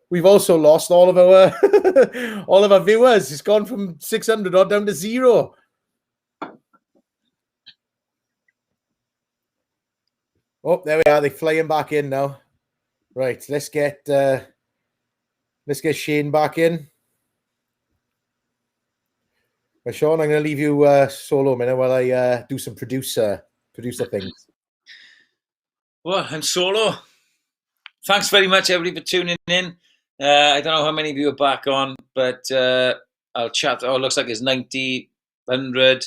we've also lost all of our all of our viewers. It's gone from 600 odd down to 0. Oh, there we are. They're flying back in now. Right, let's get Shane back in. Right, Sean, I'm going to leave you solo a minute while I do some producer things. Well, I'm solo. Thanks very much, everybody, for tuning in. I don't know how many of you are back on, but I'll chat. Oh, it looks like it's 90, 100.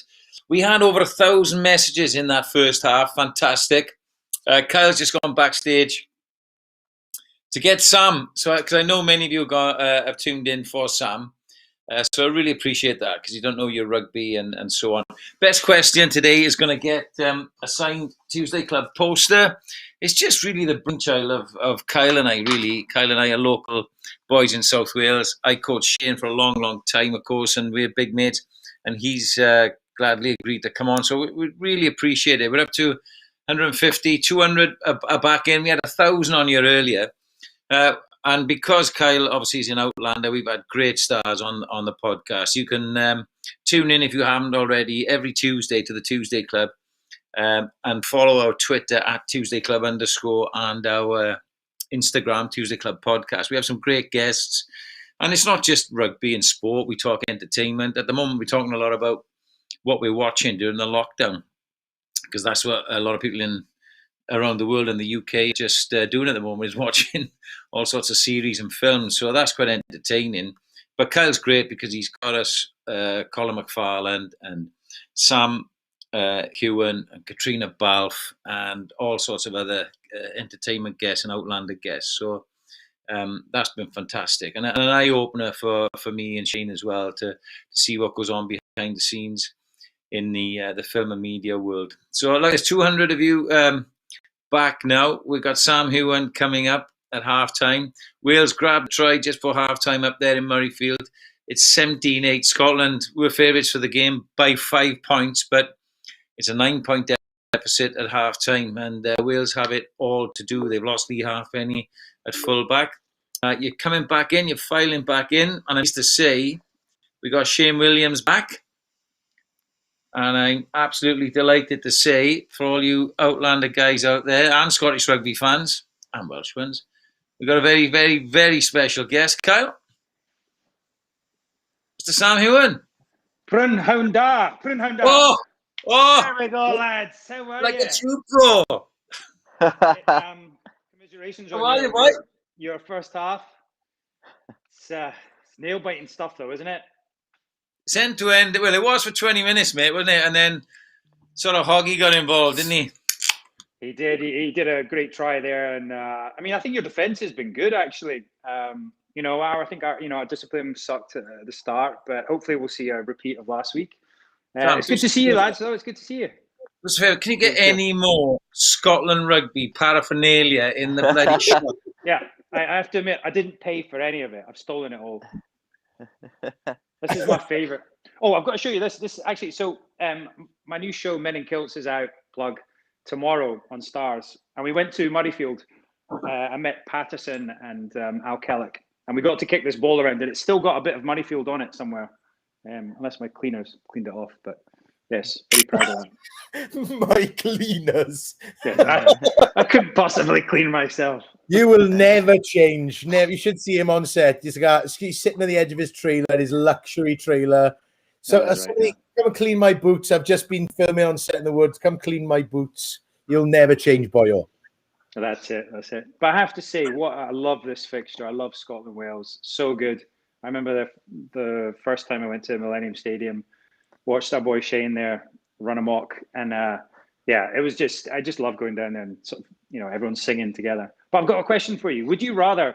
We had over 1,000 messages in that first half. Fantastic. Kyle's just gone backstage to get Sam. So, because I know many of you have tuned in for Sam. So I really appreciate that, because you don't know your rugby and so on. Best question today is going to get a signed Tuesday Club poster. It's just really the brainchild of Kyle and I, really. Kyle and I are local boys in South Wales. I coached Shane for a long, long time, of course, and we're big mates. And he's gladly agreed to come on. So we really appreciate it. We're up to 150, 200 are back in. We had 1,000 on here earlier. And because Kyle obviously is in Outlander, we've had great stars on the podcast. You can tune in if you haven't already every Tuesday to the Tuesday Club, and follow our Twitter at Tuesday Club _ and our Instagram Tuesday Club Podcast. We have some great guests, and it's not just rugby and sport. We talk entertainment. At the moment, we're talking a lot about what we're watching during the lockdown, because that's what a lot of people around the world in the UK just doing at the moment, is watching all sorts of series and films. So that's quite entertaining. But Kyle's great because he's got us Colin McFarland and Sam Hewen and Katrina Balfe and all sorts of other entertainment guests and Outlander guests. So that's been fantastic. And an eye-opener for me and Shane as well to see what goes on behind the scenes in the film and media world. So like there's 200 of you back now. We've got Sam Hewen coming up at halftime. Wales grabbed a try just for halftime up there in Murrayfield. It's 17-8. Scotland were favourites for the game by 5 points, but it's a 9-point deficit at halftime, and Wales have it all to do. They've lost Lee Halfpenny at fullback. You're coming back in, you're filing back in, and I used to say we got Shane Williams back. And I'm absolutely delighted to say, for all you Outlander guys out there and Scottish rugby fans and Welsh ones, we've got a very, very, very special guest. Kyle? Mr. Sam Hewen. Bryn Hounda. Oh! There we go, lads. How are like you? a true pro. Commiserations How on are you, boy? your first half. It's nail-biting stuff, though, isn't it? It's end to end. Well, it was for 20 minutes, mate, wasn't it? And then sort of Hoggy got involved, didn't he? He did. He did a great try there, and I mean, I think your defence has been good, actually. I think our discipline sucked at the start, but hopefully we'll see a repeat of last week. It's good to see you, lads. Though it's good to see you. Can you get any more Scotland rugby paraphernalia in the bloody shop? Yeah, I have to admit, I didn't pay for any of it. I've stolen it all. This is my favourite. Oh, I've got to show you this. This actually, so my new show, Men in Kilts, is out, plug, tomorrow on Stars. And we went to Murrayfield. I met Patterson and Al Kellick. And we got to kick this ball around. And it's still got a bit of Murrayfield on it somewhere. Unless my cleaners cleaned it off. But yes, very proud of that. My cleaners. Yeah, I couldn't possibly clean myself. You will never change. Never. You should see him on set. He's sitting on the edge of his trailer, his luxury trailer. So, come and clean my boots. I've just been filming on set in the woods. Come clean my boots. You'll never change, boyo. That's it. But I have to say, I love this fixture. I love Scotland Wales. So good. I remember the first time I went to Millennium Stadium, watched our boy Shane there run amok, and it was just, I just love going down there and sort of, everyone's singing together. But I've got a question for you. Would you rather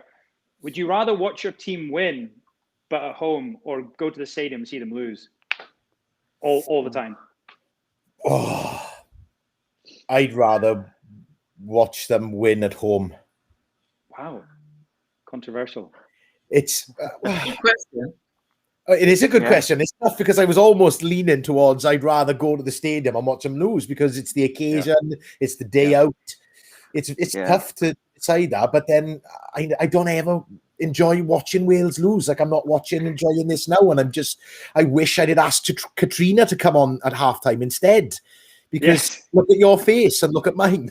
watch your team win, but at home, or go to the stadium and see them lose all the time? Oh, I'd rather watch them win at home. Wow, controversial. It's good question. It is a good question. It's tough because I was almost leaning towards I'd rather go to the stadium and watch them lose because it's the occasion, it's the day out. It's tough to decide that, but then I don't ever enjoy watching Wales lose. Like I'm not enjoying this now, and I wish I did ask Katrina to come on at halftime instead, because look at your face and look at mine.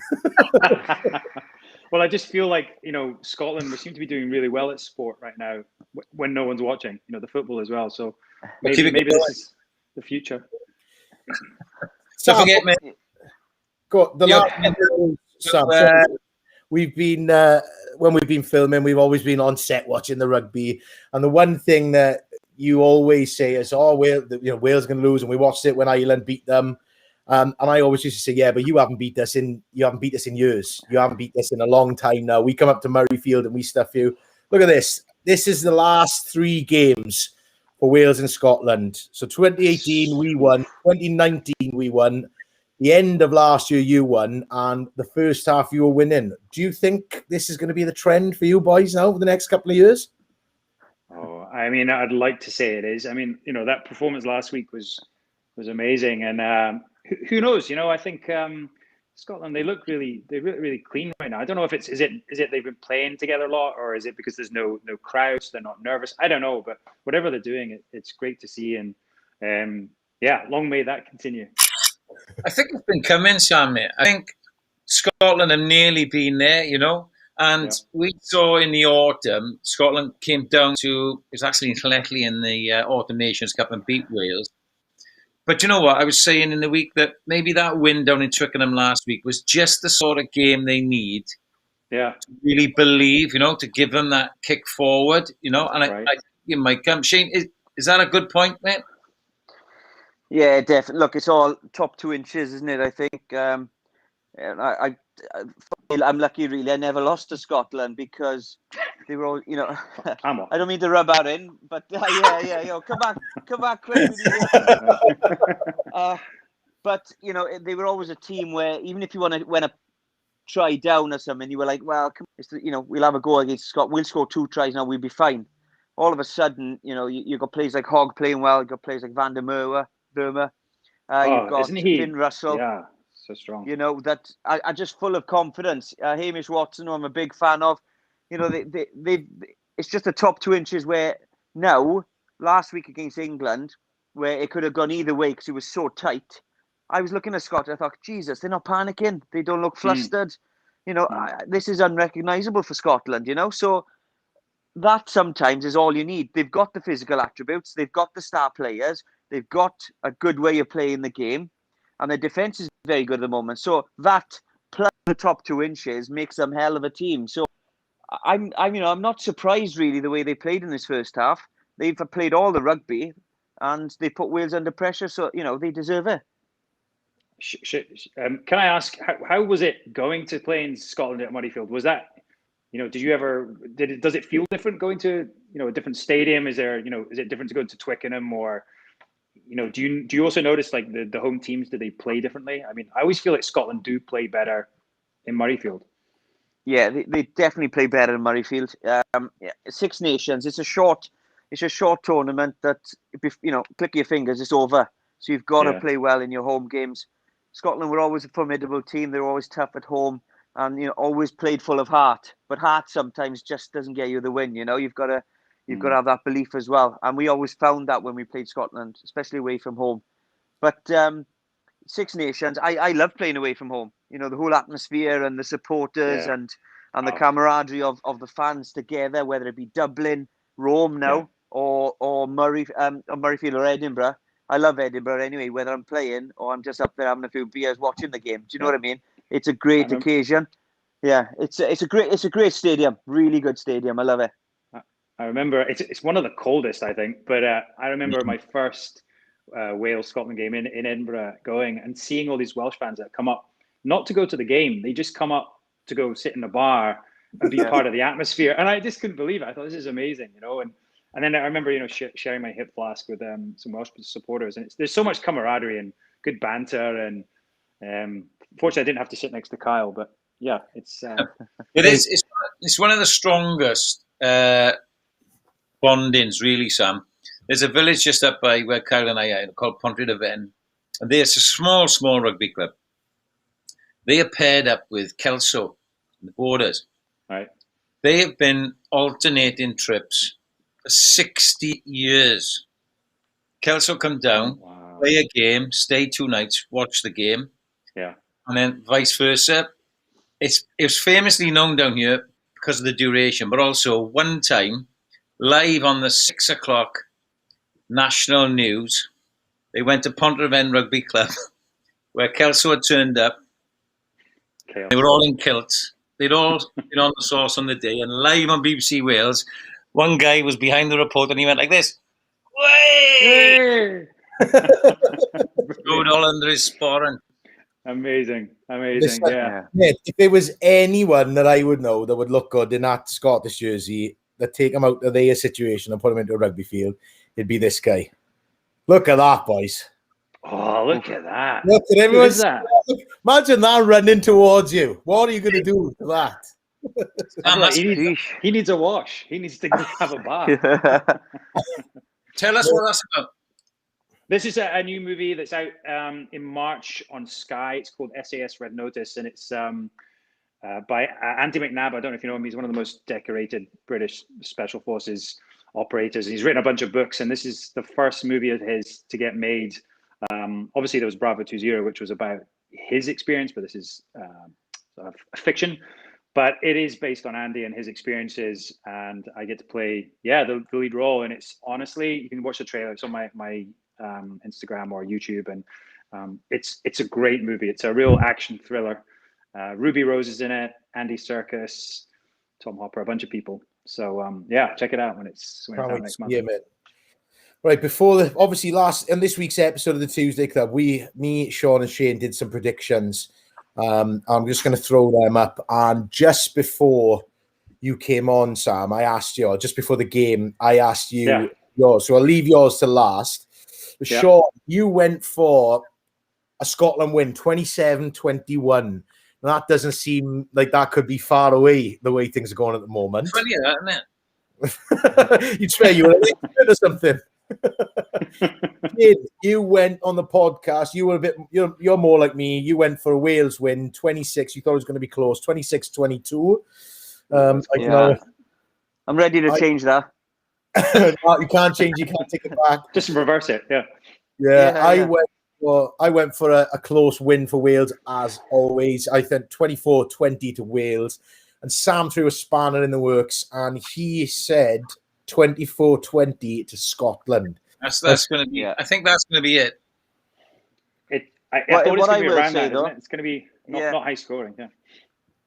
Well, I just feel like, Scotland, we seem to be doing really well at sport right now when no one's watching, the football as well. So maybe this is the future. Don't forget, mate. Got the last we've been when we've been filming, we've always been on set watching the rugby, and the one thing that you always say is, Wales going to lose, and we watched it when Ireland beat them. And I always used to say, yeah, but you haven't beat us in years. You haven't beat us in a long time now. We come up to Murrayfield and we stuff you. Look at this. This is the last 3 games for Wales and Scotland. So 2018 we won, 2019 we won, the end of last year you won, and the first half you were winning. Do you think this is going to be the trend for you boys now for the next couple of years? Oh, I mean, I'd like to say it is. I mean, that performance last week was amazing, and who knows? I think Scotland, they look really clean right now. I don't know if is it they've been playing together a lot, or is it because there's no crowds, they're not nervous? I don't know, but whatever they're doing, it's great to see, and long may that continue. I think it's been coming, Sam, mate. I think Scotland have nearly been there, and we saw in the autumn, Scotland came down to, it was actually in Llanelli in the Autumn Nations Cup and beat Wales. But you know what? I was saying in the week that maybe that win down in Twickenham last week was just the sort of game they need to really believe, to give them that kick forward, and I you might come. Shane, is that a good point, mate? Yeah, definitely. Look, it's all top 2 inches, isn't it? I think I'm lucky, really. I never lost to Scotland because they were all, I don't mean to rub that in, but come back quick. But they were always a team where even if you went a try down or something, you were like, well, we'll have a go against Scotland. We'll score 2 tries now. We'll be fine. All of a sudden, you got players like Hogg playing well. You got players like Van der Merwe. You've got Finn Russell. Yeah, so strong. That are just full of confidence. Hamish Watson, who I'm a big fan of. It's just the top 2 inches where now, last week against England, where it could have gone either way because it was so tight. I was looking at Scotland, I thought, Jesus, they're not panicking. They don't look flustered. This is unrecognisable for Scotland, So that sometimes is all you need. They've got the physical attributes. They've got the star players. They've got a good way of playing the game. And their defence is very good at the moment. So that plus the top 2 inches makes them hell of a team. So I'm not surprised really the way they played in this first half. They've played all the rugby and they put Wales under pressure. So, they deserve it. Can I ask, how was it going to play in Scotland at Murrayfield? Was that, does it feel different going to, a different stadium? Is it different to go to Twickenham, or, do you also notice like the home teams, do they play differently? I mean, I always feel like Scotland do play better in Murrayfield. Yeah, they definitely play better in Murrayfield. Six Nations, it's a short tournament that, click your fingers, it's over. So you've got to play well in your home games. Scotland were always a formidable team. They were always tough at home and, always played full of heart. But heart sometimes just doesn't get you the win, You've got to have that belief as well. And we always found that when we played Scotland, especially away from home. But Six Nations, I love playing away from home. The whole atmosphere and the supporters and the camaraderie of the fans together, whether it be Dublin, Rome now, or Murrayfield or Edinburgh. I love Edinburgh anyway, whether I'm playing or I'm just up there having a few beers watching the game. Do you know what I mean? It's a great occasion. Yeah, it's a great stadium. Really good stadium. I love it. I remember it's one of the coldest, I think, but I remember my first Wales-Scotland game in Edinburgh going and seeing all these Welsh fans that come up, not to go to the game, they just come up to go sit in a bar and be part of the atmosphere. And I just couldn't believe it. I thought, this is amazing, And then I remember, sharing my hip flask with some Welsh supporters, and there's so much camaraderie and good banter. And fortunately, I didn't have to sit next to Kyle, but yeah, it's it's one of the strongest bondings, really, Sam. There's a village just up by where Kyle and I are called Pontrhydyfen, and there's a small rugby club. They are paired up with Kelso, the Borders. Right. They have been alternating trips for 60 years. Kelso come down, play a game, stay 2 nights, watch the game. Yeah. And then vice versa. It was famously known down here because of the duration, but also one time, live on the 6 o'clock national news, they went to Pontryfen Rugby Club, where Kelso had turned up. Chaos. They were all in kilts. They'd all been on the sauce on the day, and live on BBC Wales, one guy was behind the report and he went like this. Way! Rode all under his sporran. Amazing. Listen, Yeah. If there was anyone that I would know that would look good in that Scottish jersey, that take him out of their situation and put him into a rugby field, it'd be this guy. Look at that, boys. Oh, look at that. Look at everyone. That? Imagine that running towards you. What are you going to do with that? He needs a wash. He needs to have a bath. Tell us what that's about. This is a new movie that's out in March on Sky. It's called SAS Red Notice, and it's by Andy McNabb. I don't know if you know him. He's one of the most decorated British Special Forces operators. He's written a bunch of books, and this is the first movie of his to get made. Obviously, there was Bravo 20, which was about his experience, but this is sort of fiction. But it is based on Andy and his experiences, and I get to play, the lead role. And it's honestly, you can watch the trailer. It's on my Instagram or YouTube, and it's a great movie. It's a real action thriller. Ruby Rose is in it, Andy Serkis, Tom Hopper, a bunch of people. So check it out when it's out next month. Yeah, man. Right, before this week's episode of the Tuesday Club, me, Sean, and Shane did some predictions. I'm just going to throw them up. And just before you came on, Sam, I asked you, just before the game, I asked you yours. So I'll leave yours to last. But Sean, you went for a Scotland win, 27-21. That doesn't seem like that could be far away, the way things are going at the moment. 20 of that, isn't it? You'd swear you were or something. You went on the podcast. You were you're more like me. You went for a Wales win, 26. You thought it was going to be close, 26-22. I'm ready to change that. You can't change. You can't take it back. Just reverse it. I went for a close win for Wales as always. I think 24-20 to Wales, and Sam threw a spanner in the works, and he said 24-20 to Scotland. That's going to be. I think that's going to be it. I thought it's going to be around that, isn't it? It's going to be not high scoring. Yeah.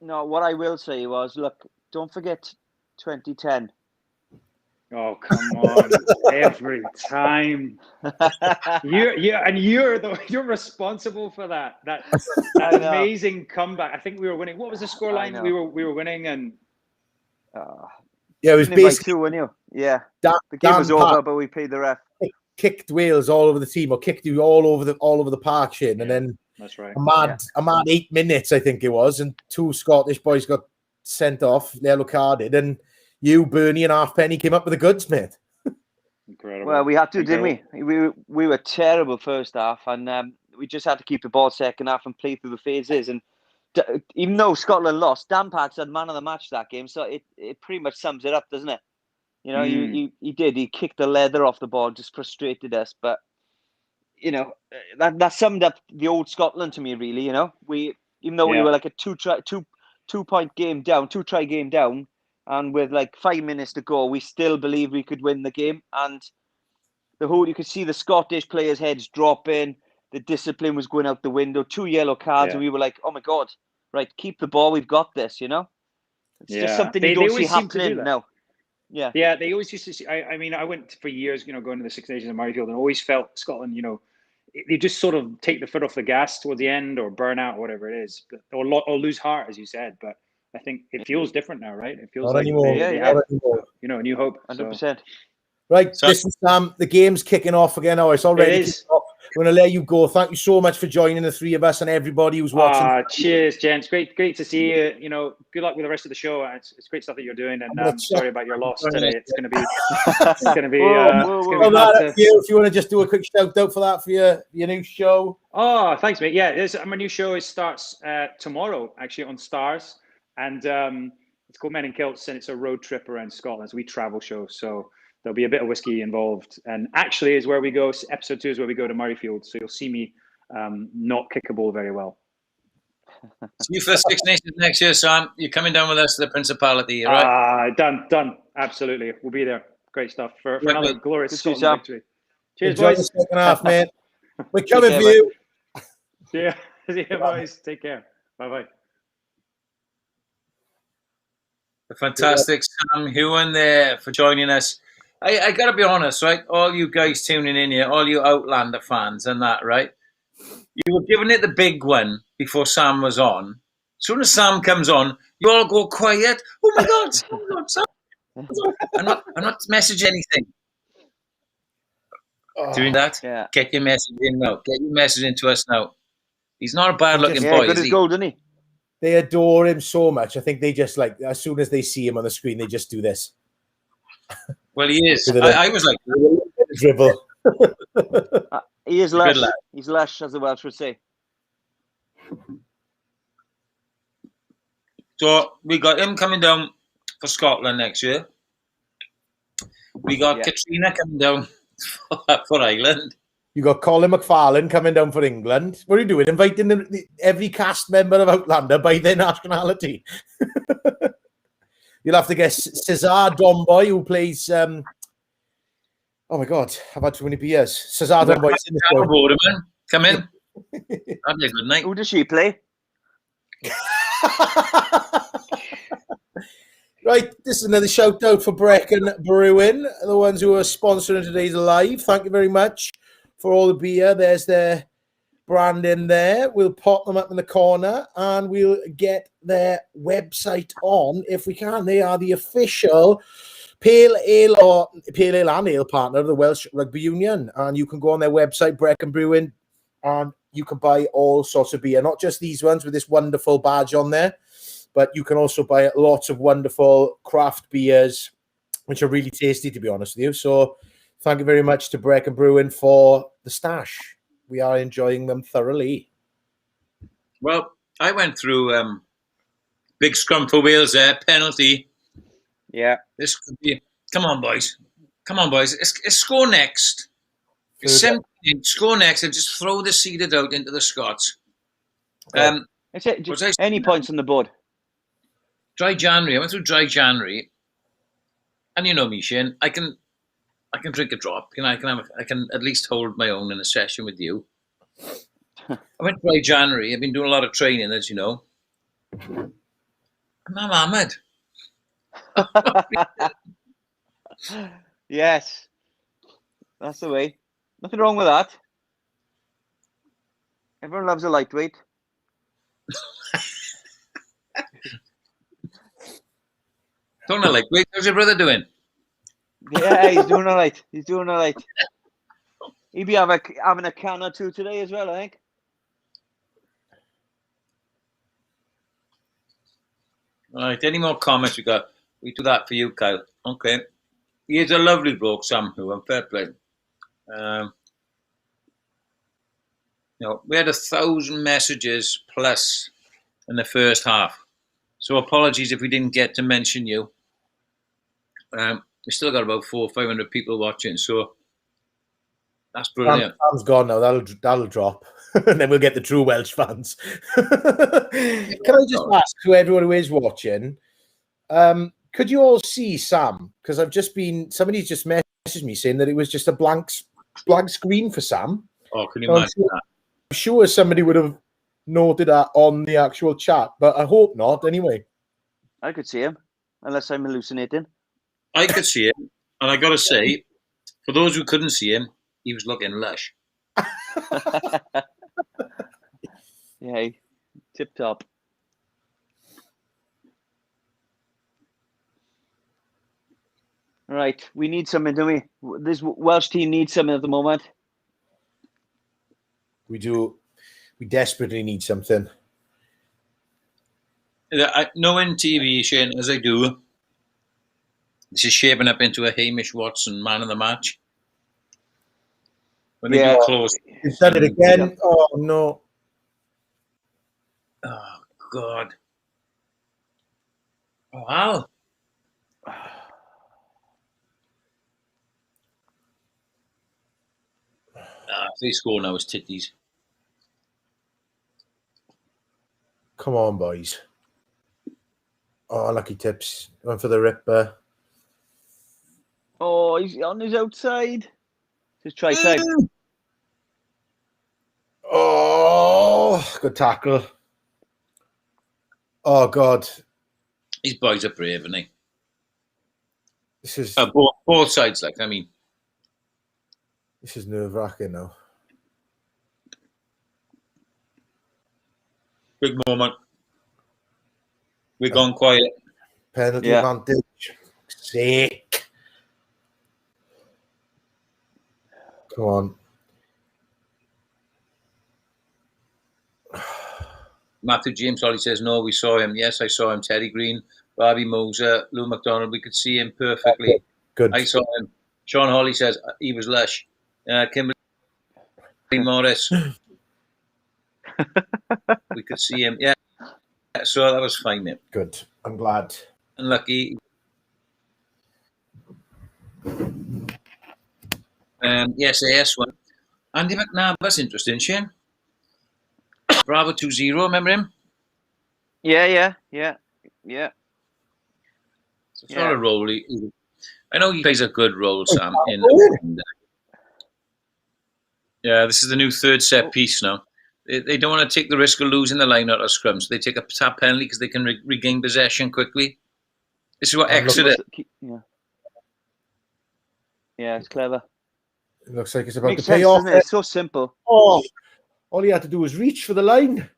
No, what I will say was, look, don't forget 2010. Oh, come on! Every time you're responsible for that amazing comeback. I think we were winning. What was the scoreline? We were winning, and it was basically 2, weren't you? Yeah, the game was over, but we paid the ref. Kicked Wales all over the team, or kicked you all over the park, Shane, and then that's right. A mad 8 minutes, I think it was, and 2 Scottish boys got sent off, yellow carded, and you, Bernie, and Halfpenny came up with the goods, mate. Incredible. Well, we had to, didn't we? We were terrible first half, and we just had to keep the ball second half and play through the phases. And even though Scotland lost, Dan Parks had man of the match that game, so it pretty much sums it up, doesn't it? You know, he did. He kicked the leather off the ball, just frustrated us. But you know, that summed up the old Scotland to me, really. You know, even though we were like a two-point game down, 2-try game down. And with like 5 minutes to go, we still believe we could win the game. And you could see the Scottish players' heads dropping. The discipline was going out the window. 2 yellow cards, and we were like, "Oh my god! Right, keep the ball. We've got this." You know, it's just something you don't see happening now. Yeah, they always used to see. I mean, I went for years, going to the Six Nations in Murrayfield, and always felt Scotland, they just sort of take the foot off the gas toward the end, or burn out, or whatever it is, or lose heart, as you said, but. I think it feels different now, right? It feels not like anymore. They have, a new hope. 100%. Right, listen, Sam, the game's kicking off again. Oh, it's already kicking off. We're going to let you go. Thank you so much for joining the three of us and everybody who's watching. Cheers, gents. Great to see you. Good luck with the rest of the show. It's great stuff that you're doing, and I'm sorry about your loss today. It's going to be. If you want to just do a quick shout out for that for your new show. Oh, thanks, mate. Yeah, my new show starts tomorrow, actually, on Stars. And It's called Men in Kilts, and it's a road trip around Scotland. So we travel show, so there'll be a bit of whiskey involved. And actually, is where we go. Episode 2 is where we go to Murrayfield. So you'll see me not kick a ball very well. See you for Six Nations next year, Sam. You're coming down with us to the Principality, all right? Done. Absolutely, we'll be there. Great stuff for another glorious Scotland victory. Cheers, Enjoy boys. the second half, mate. We're coming for you. See you, boys. Take care. Bye-bye. Fantastic, Sam Hewen there for joining us. I got to be honest, right? All you guys tuning in here, all you Outlander fans and that, right? You were giving it the big one before Sam was on. As soon as Sam comes on, you all go quiet. Oh my God, Sam's on, Sam. I'm not messaging anything. Doing that? Yeah. Get your message in now. Get your message into us now. He's not a bad-looking Yeah, boy, good is as he? gold, isn't he? They adore him so much. I think they just like, as soon as they see him on the screen, they just do this. Well, he is. I was like, dribble. He is Good lush. lad. He's lush, as the Welsh would say. so we got him coming down for Scotland next year. We got Katrina coming down for Ireland. You got Colin McFarlane coming down for England. What are you doing? Inviting every cast member of Outlander by their nationality. You'll have to guess Cesar Domboy, who plays. Oh my God, I've had too many beers. Cesar Domboy. Come in. That'd be a good night. Who does she play? Right, this is another shout out for Brecon Brewing, the ones who are sponsoring today's live. Thank you very much for all the beer. There's their brand in there. We'll pop them up in the corner and we'll get their website on if we can. They are the official Pale Ale and Ale partner of the Welsh Rugby Union. And you can go on their website, Brecon Brewing, and you can buy all sorts of beer, not just these ones with this wonderful badge on there, but you can also buy lots of wonderful craft beers, which are really tasty, to be honest with you. So thank you very much to Brecon Brewing for the stash. We are enjoying them thoroughly. Well, I went through big scrum for Wales there, penalty. Yeah. This could be. Come on, boys. It's score next. Score next and just throw the seeded out into the Scots. That's it. Just any points on the board. Dry January. I went through dry January, and you know me, Shane. I can drink a drop. You know, I can at least hold my own in a session with you. I went dry January. I've been doing a lot of training, as you know. And I'm hammered. Yes, that's the way. Nothing wrong with that. Everyone loves a lightweight. Don't I like? Wait, how's your brother doing? Yeah, he's doing all right. He'll be having a can or two today as well, I think. All right, any more comments we got? We do that for you, Kyle. Okay. He is a lovely bloke, Sam, who I'm fair play. We had 1,000 messages plus in the first half. So apologies if we didn't get to mention you. We still got about 400 or 500 people watching, so that's brilliant. Sam's gone now. That'll drop, and then we'll get the true Welsh fans. Can I just ask to everyone who is watching, could you all see Sam? Because somebody's just messaged me saying that it was just a blank screen for Sam. Oh, can you imagine that? I'm sure somebody would have noted that on the actual chat, but I hope not. Anyway, I could see him, unless I'm hallucinating. I could see him, and I got to say, for those who couldn't see him, he was looking lush. Yeah, tip top. Right, we need something, don't we? This Welsh team needs something at the moment. we do. We desperately need something. Knowing TV, Shane, as I do, this is shaping up into a Hamish Watson man of the match. When they get close. He's done it again. Oh, no. Oh, God. Wow. If they score now, it's titties. Come on, boys. Oh, lucky tips. Going for the ripper. Oh, he's on his outside. Just try time. Oh, good tackle. Oh, God. These boys are brave, aren't they? This is both sides, like, I mean. This is nerve-wracking now. Big moment. We're gone quiet. Penalty advantage. Sick. Come on. Matthew James Holly says, no, we saw him. Yes, I saw him. Terry Green, Barbie Moser, Lou McDonald. We could see him perfectly. Good. I saw him. Sean Holly says, he was lush. Kimberly Morris. We could see him. Yeah. So that was fine, mate. Good. I'm glad. And lucky. Yes, one. Andy McNabb, that's interesting, Shane. Bravo 2-0, remember him? Yeah. It's not a role. I know he plays a good role, Sam. This is the new third set piece now. They don't want to take the risk of losing the line out of scrum, so they take a tap penalty because they can regain possession quickly. This is what Exeter. Yeah, it's clever. It looks like it's about Makes to pay sense, off. doesn't it? It's so simple. Oh, all he had to do was reach for the line.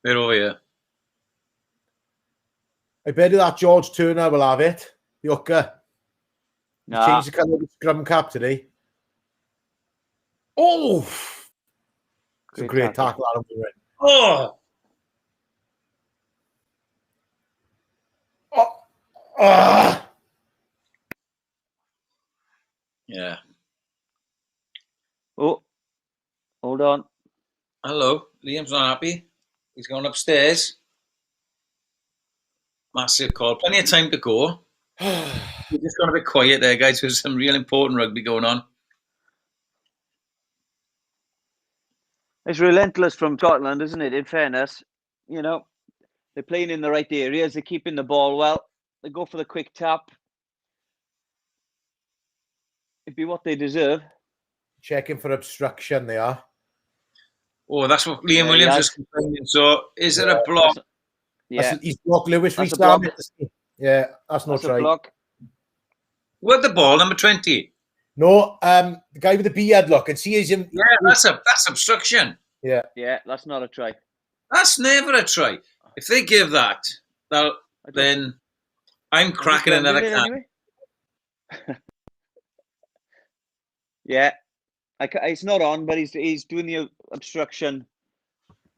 They're over here. I bet you that George Turner will have it. The hooker. He changed the colour of the scrum cap today. Oh! It's a great tackle. Oh! Yeah. Oh, hold on. Hello. Liam's not happy. He's going upstairs. Massive call. Plenty of time to go. We're just going to be quiet there, guys. There's some real important rugby going on. It's relentless from Scotland, isn't it? In fairness, you know, they're playing in the right areas. They're keeping the ball well. They go for the quick tap. It'd be what they deserve. Checking for obstruction, they are. Oh, that's what Liam Williams is complaining. So, is it a block? He's blocked Lewis. That's a block. Yeah, that's no try. Block. What the ball, number 20? No, the guy with the beard look and see him. Yeah, that's obstruction. Yeah, that's not a try. That's never a try. If they give that, then I'm cracking another can. Anyway. Yeah, it's not on, but he's doing the obstruction.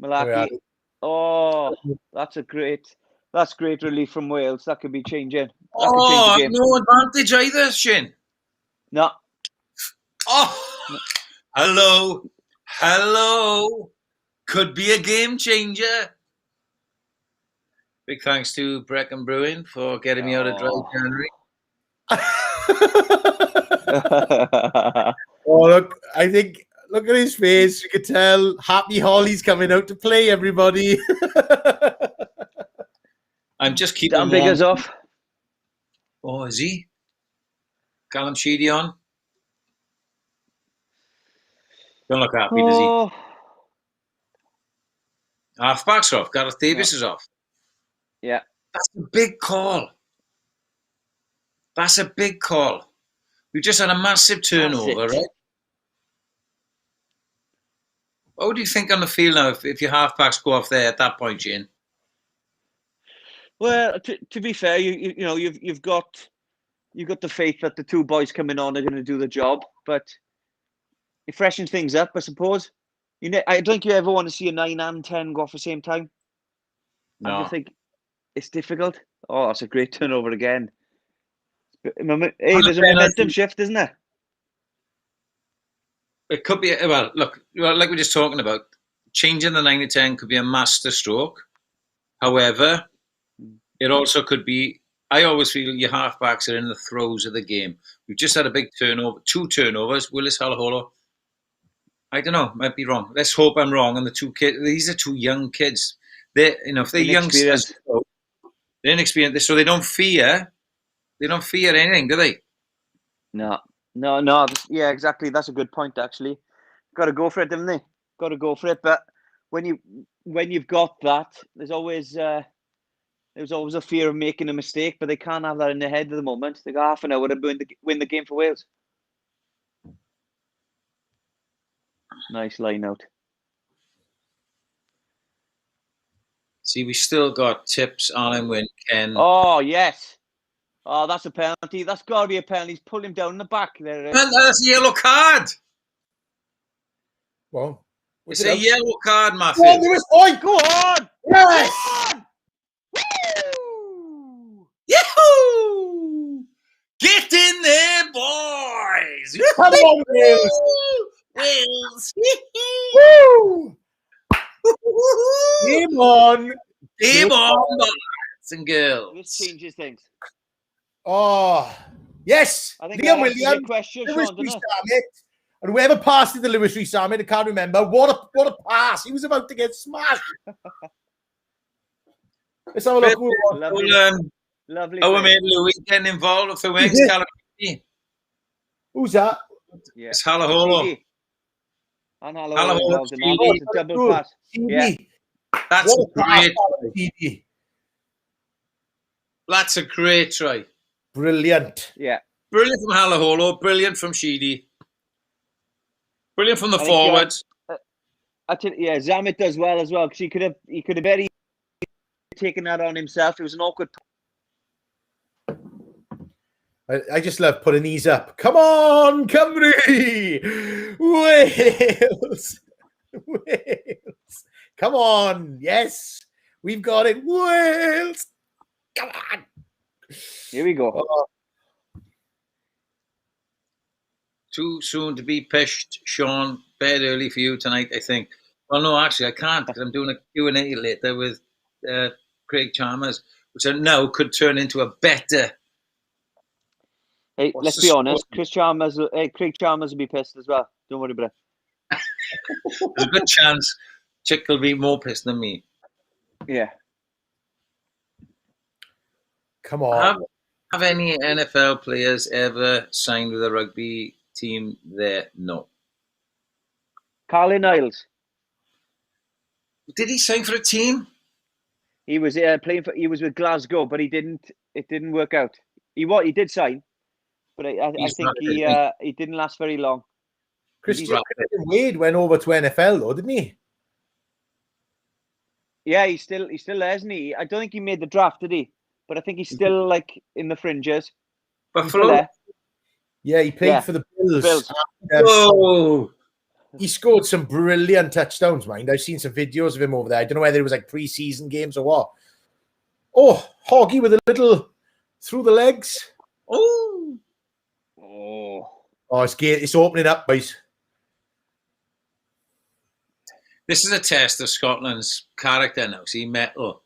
Malaki. Oh, that's great relief from Wales. That could be changing. That could change the game. No advantage either, Shane. No. Oh, hello. Could be a game changer. Big thanks to Brecon Brewing for getting me out of dry January. Look at his face. You could tell Happy Holly's coming out to play, everybody. I'm just keeping Dan Bigger's off. Oh, is he? Callum Sheedy on? Don't look happy, does he? Halfback's off. Gareth Davis is off. Yeah. That's a big call. We've just had a massive turnover, right? What would you think on the field now if your halfbacks go off there at that point, Jane? Well, to be fair, you've got the faith that the two boys coming on are going to do the job, but it freshens things up, I suppose. I don't think you ever want to see a 9 and 10 go off at the same time. No. I just think it's difficult. Oh, that's a great turnover again. Hey, there's a momentum shift, isn't there? It could be, look, like we're just talking about, changing the 9 to 10 could be a master stroke. However, It also could be. I always feel your halfbacks are in the throes of the game. We've just had a big turnover, 2 turnovers. Willis Halaholo. I don't know. Might be wrong. Let's hope I'm wrong. And the 2 kids. These are 2 young kids. If they're youngsters, they're inexperienced, so they don't fear. They don't fear anything, do they? No. Yeah, exactly. That's a good point. Actually, got to go for it, haven't they? Got to go for it. But when you've got that, there's always a fear of making a mistake. But they can't have that in their head at the moment. They got half an hour to win the game for Wales. Nice line out. See, we still got Tips, Alan Wynn, Ken. Oh, yes. Oh, that's a penalty. That's got to be a penalty. He's pulled him down in the back. There it is. And that's a yellow card. Well, it's a yellow card, Matthew. Go on, Lewis, boy. Go on. Yes. Go on. Woo! Yahoo! Get in there, boys. Come on, Wales. Wales. Woo! Game on. Game on, boys and girls. This changes things. Oh, yes. I think Liam that's a Williams, good question, Lewis Sean, doesn't it? Rees-Zammit, and whoever passed it to Lewis Rees-Zammit, I can't remember. What a pass. He was about to get smashed. Let's have a look. Lovely. Our mate Louis getting involved for Wings. Who's that? Yeah. It's Halaholo. And Halaholo involved in that. It's a double pass. Yeah. That's great. Pass. That's a great try. Brilliant. Yeah. Brilliant from Halaholo. Brilliant from Sheedy. Brilliant from the forwards. Zammit does well as well because he could have very taken that on himself. It was an awkward. I just love putting these up. Come on, Cymru! Wales! Wales! Come on! Yes! We've got it! Wales! Come on! Here we go. Too soon to be pished, Sean. Bed early for you tonight, I think. Well, no, actually, I can't because I'm doing a Q&A later with Craig Chalmers, which I know could turn into a better. Hey, let's be honest. Craig Chalmers will be pissed as well. Don't worry about it. There's a good chance Chick will be more pissed than me. Yeah. Come on. Have any NFL players ever signed with a rugby team there? No. Carly Niles. Did he sign for a team? He was playing for. He was with Glasgow, but he didn't. It didn't work out. He did sign, but I think he didn't last very long. Christian Wade went over to NFL though, didn't he? Yeah, he's still there, isn't he? I don't think he made the draft, did he? But I think he's still like in the fringes. Buffalo. Yeah, he played for the Bills. Whoa. He scored some brilliant touchdowns, mind. I've seen some videos of him over there. I don't know whether it was like pre-season games or what. Oh, Hoggy with a little through the legs. Oh, it's opening up, boys. This is a test of Scotland's character now. See, metal.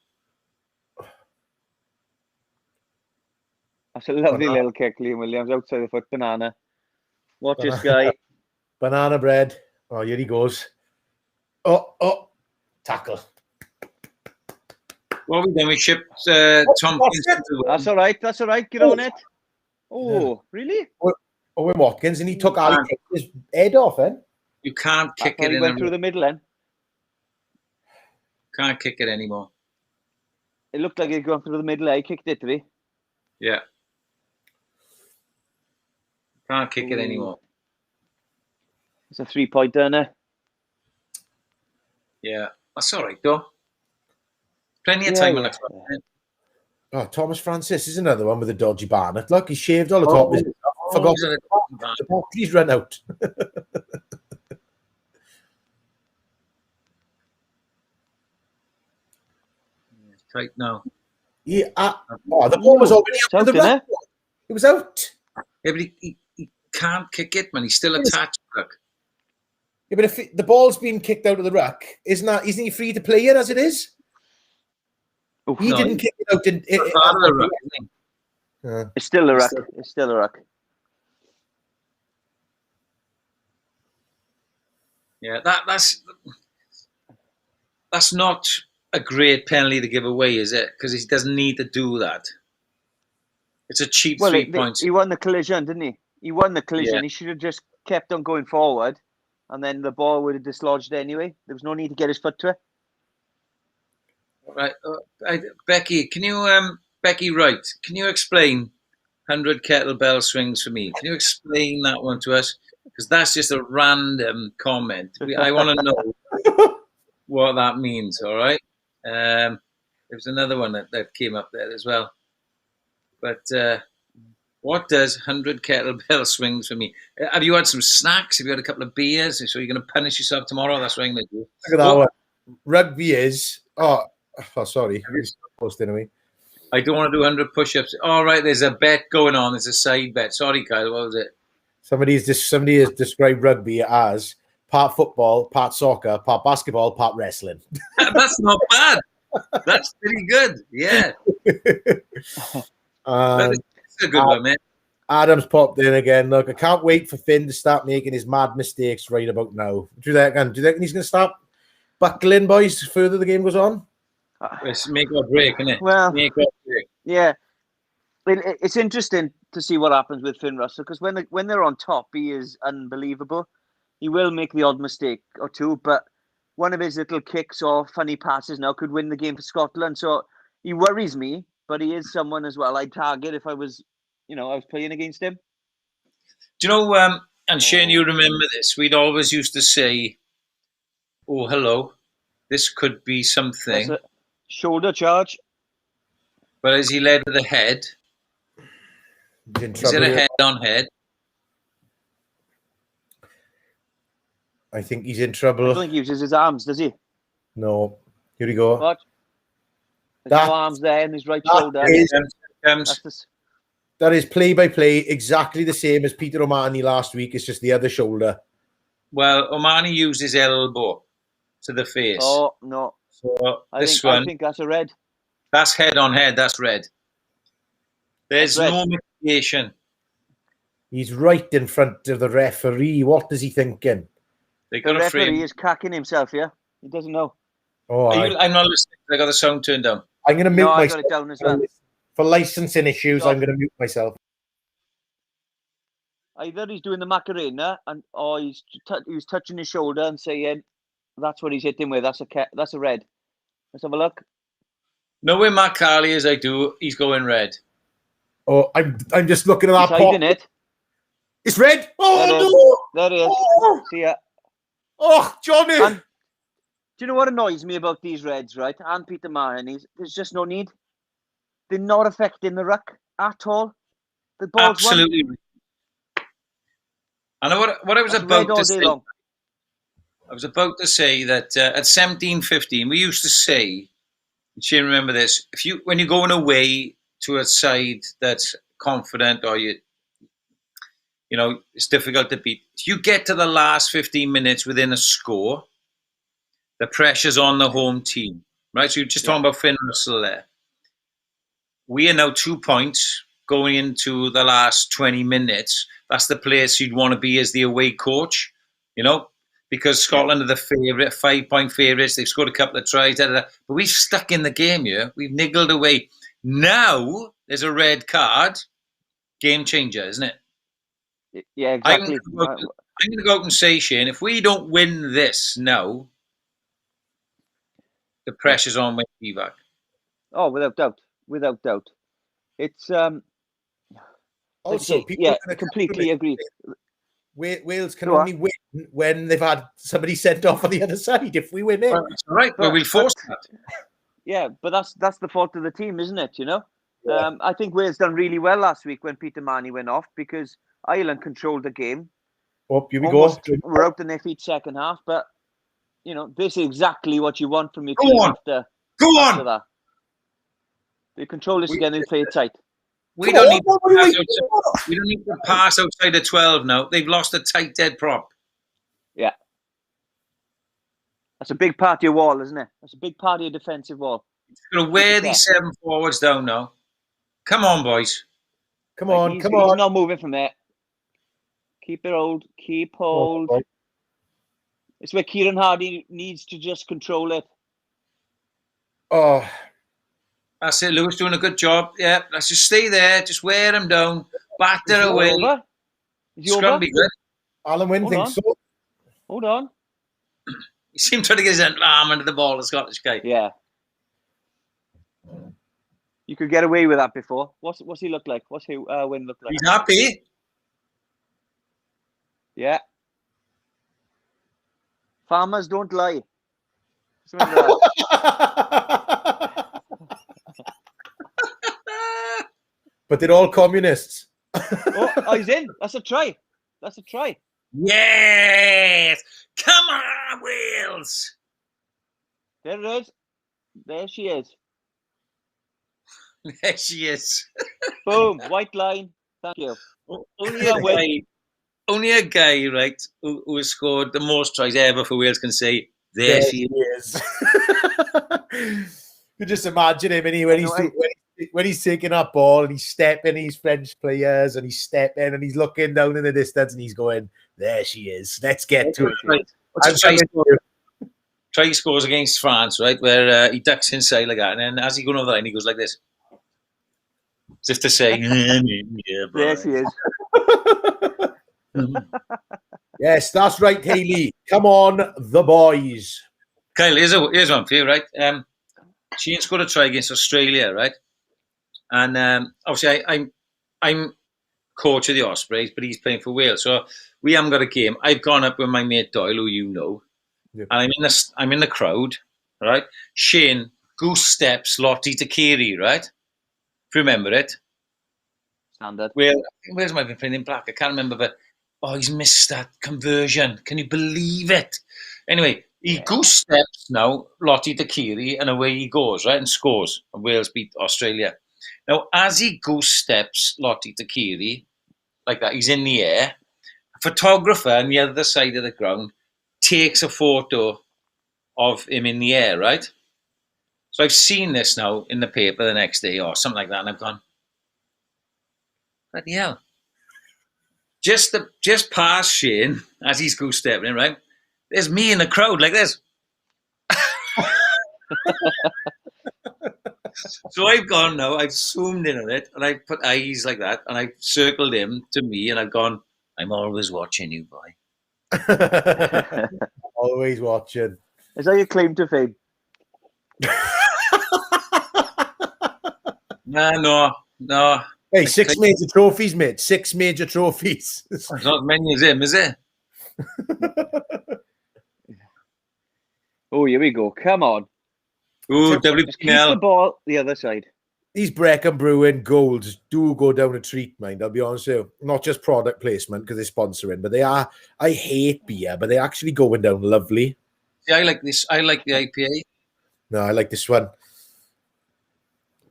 That's a lovely little kick, Liam Williams, outside the foot, banana. Watch this guy. Banana bread. Oh, here he goes. Oh, tackle. What have we done? We shipped Tompkins. That's all right. Get on it. Oh, really? Owen Watkins, and he took his head off, eh? You can't kick it in. He went through the middle end. Can't kick it anymore. It looked like he'd gone through the middle. He kicked it, did he? Yeah. Can't kick it anymore. It's a 3-pointer, isn't it? Yeah. That's all right, though. Plenty of time on the clock. Oh, Thomas Francis is another one with a dodgy Barnett. Look, he shaved all the top. Forgot the batteries run out. Right now. Yeah. The ball was already out the rack. It was out. Yeah, but he can't kick it, man. He's still attached. Look. Yeah, but if the ball's been kicked out of the ruck, isn't he free to play it as it is? He didn't kick it out. Part of the ruck, isn't he? It's still a ruck. It's still a ruck. Yeah, that's not a great penalty to give away, is it? Because he doesn't need to do that. It's a cheap 3 points. He won the collision, didn't he? He won the collision. Yeah. He should have just kept on going forward, and then the ball would have dislodged anyway. There was no need to get his foot to it. Right, Becky, Becky Wright, can you explain 100 kettlebell swings for me? Can you explain that one to us? Because that's just a random comment. I want to know what that means, all right? There was another one that came up there as well. But what does 100 kettlebell swings for me? Have you had some snacks? Have you had a couple of beers? So you're going to punish yourself tomorrow? That's what I'm going to do. Look at that one. Rugby is... Oh, sorry. Posting away. I don't want to do 100 push-ups. All right, there's a bet going on. There's a side bet. Sorry, Kyle. What was it? Somebody has described rugby as part football, part soccer, part basketball, part wrestling. That's not bad. That's pretty good. Yeah. That's a good one, man. Adam's popped in again. Look, I can't wait for Finn to start making his mad mistakes right about now. Do you reckon he's going to start buckling, boys, further the game goes on? It's make or break, isn't it? Well, make or break. Yeah. It's interesting to see what happens with Finn Russell, because when they're on top, he is unbelievable. He will make the odd mistake or two, but one of his little kicks or funny passes now could win the game for Scotland. So he worries me, but he is someone as well I'd target if I was playing against him. Do you know, and Shane, you remember this, we'd always used to say, oh, hello, this could be something. Shoulder charge. But as he led with the head, is it a head-on-head? I think he's in trouble. I don't think he uses his arms, does he? No. Here we go. What? There's no arms there in his right shoulder. That is play-by-play, exactly the same as Peter O'Mahony last week. It's just the other shoulder. Well, O'Mahony used his elbow to the face. Oh, no. So I think that's a red. That's head-on-head. That's red. There's no mitigation. He's right in front of the referee. What is he thinking? The referee is cacking himself, yeah? He doesn't know. Oh, I'm not listening. I got the sound turned down. I'm going to mute myself. I got it down as well. For licensing issues, I'm going to mute myself. Either he's doing the Macarena, or he's touching his shoulder and saying, that's what he's hitting with. That's a red. Let's have a look. Knowing Matt Carley as I do, he's going red. Oh, I'm just looking at that pot. It. It's red. Oh, there it is. Oh. See ya. Oh, Johnny. And do you know what annoys me about these reds, right? And Peter Mahoney, there's just no need. They're not affecting the ruck at all. The ball's absolutely. I know what I was about to say. I was about to say that at 17-15, we used to say, you remember this, when you're going away to a side that's confident or it's difficult to beat, if you get to the last 15 minutes within a score, the pressure's on the home team, right? So you're just talking about Finn Russell there. We are now 2 points going into the last 20 minutes. That's the place you'd want to be as the away coach, because Scotland are the favourite, 5-point favourites. They've scored a couple of tries, but we've stuck in the game here. We've niggled away. Now there's a red card. Game changer, isn't it? Yeah, exactly. I'm going to go out and say, Shane, if we don't win this now, the pressure's on with Divac. Oh, without doubt. It's also, I completely agree. Wales can only win when they've had somebody sent off on the other side. If we win it, that's right. But we'll force that. Yeah, but that's the fault of the team, isn't it? Yeah. I think Wales done really well last week when Peter Mahoney went off, because Ireland controlled the game. Oh, here we go. We're out in their feet second half, but this is exactly what you want from your team after that. They control this again and play it tight. We don't need to pass outside the 12 now. They've lost a tight dead prop. Yeah. That's a big part of your wall, isn't it? That's a big part of your defensive wall. He's going to wear these 7 forwards down now. Come on, boys. Come on, He's not moving from there. Keep it hold. Keep hold. It's where Kieran Hardy needs to just control it. Oh. That's it, Lewis doing a good job. Yeah, let's just stay there. Just wear him down. Batter away. Scrum be good. Alan Wynne thinks so. Hold on. He seemed to get his arm under the ball, the Scottish guy. Yeah. You could get away with that before. What's he look like? What's Wynne look like? He's happy. Yeah. Farmers don't lie. But they're all communists. Oh, he's in. That's a try. Yes! Come on, Wales! There it is. There she is. There she is. Boom. White line. Thank you. Only a guy, right, who has scored the most tries ever for Wales can say, there she is. You just imagine him when he's taking that ball and he's stepping these French players and he's stepping and he's looking down in the distance and he's going, there she is. Let's get to it. Try scores against France, right, where he ducks inside like that, and then as he goes over the line, he goes like this. As if to say, yeah, there she is. Yes, that's right, Hayley. Come on, the boys. Kyle, here's one for you, right? She scored a try against Australia, right? And obviously, I'm coach of the Ospreys, but he's playing for Wales, so we haven't got a game. I've gone up with my mate Doyle, who you know, and I'm in the crowd, right? Shane goose steps Lottie Takiri, right? If you remember it. Standard. Where's my been playing in black? I can't remember, but he's missed that conversion. Can you believe it? Anyway, he goose steps now Lottie Takiri, and away he goes, right, and scores. And Wales beat Australia. Now, as he goose steps Lottie Takiri, like that, he's in the air. A photographer on the other side of the ground takes a photo of him in the air, right? So I've seen this now in the paper the next day or something like that, and I've gone, bloody hell. Just past Shane, as he's goose stepping in, right? There's me in the crowd like this. So I've gone now, I've zoomed in on it, and I've put eyes like that, and I've circled him to me, and I've gone, I'm always watching you, boy. Always watching. Is that your claim to fame? No. Hey, 6 major trophies, mate. 6 major trophies. It's not as many as him, is it? Oh, here we go. Come on. Ooh, Keep the ball the other side. These Brecon Brewing golds do go down a treat, mind. I'll be honest with you. Not just product placement because they're sponsoring, but they are. I hate beer, but they're actually going down lovely. Yeah, I like this. I like the IPA. No, I like this one.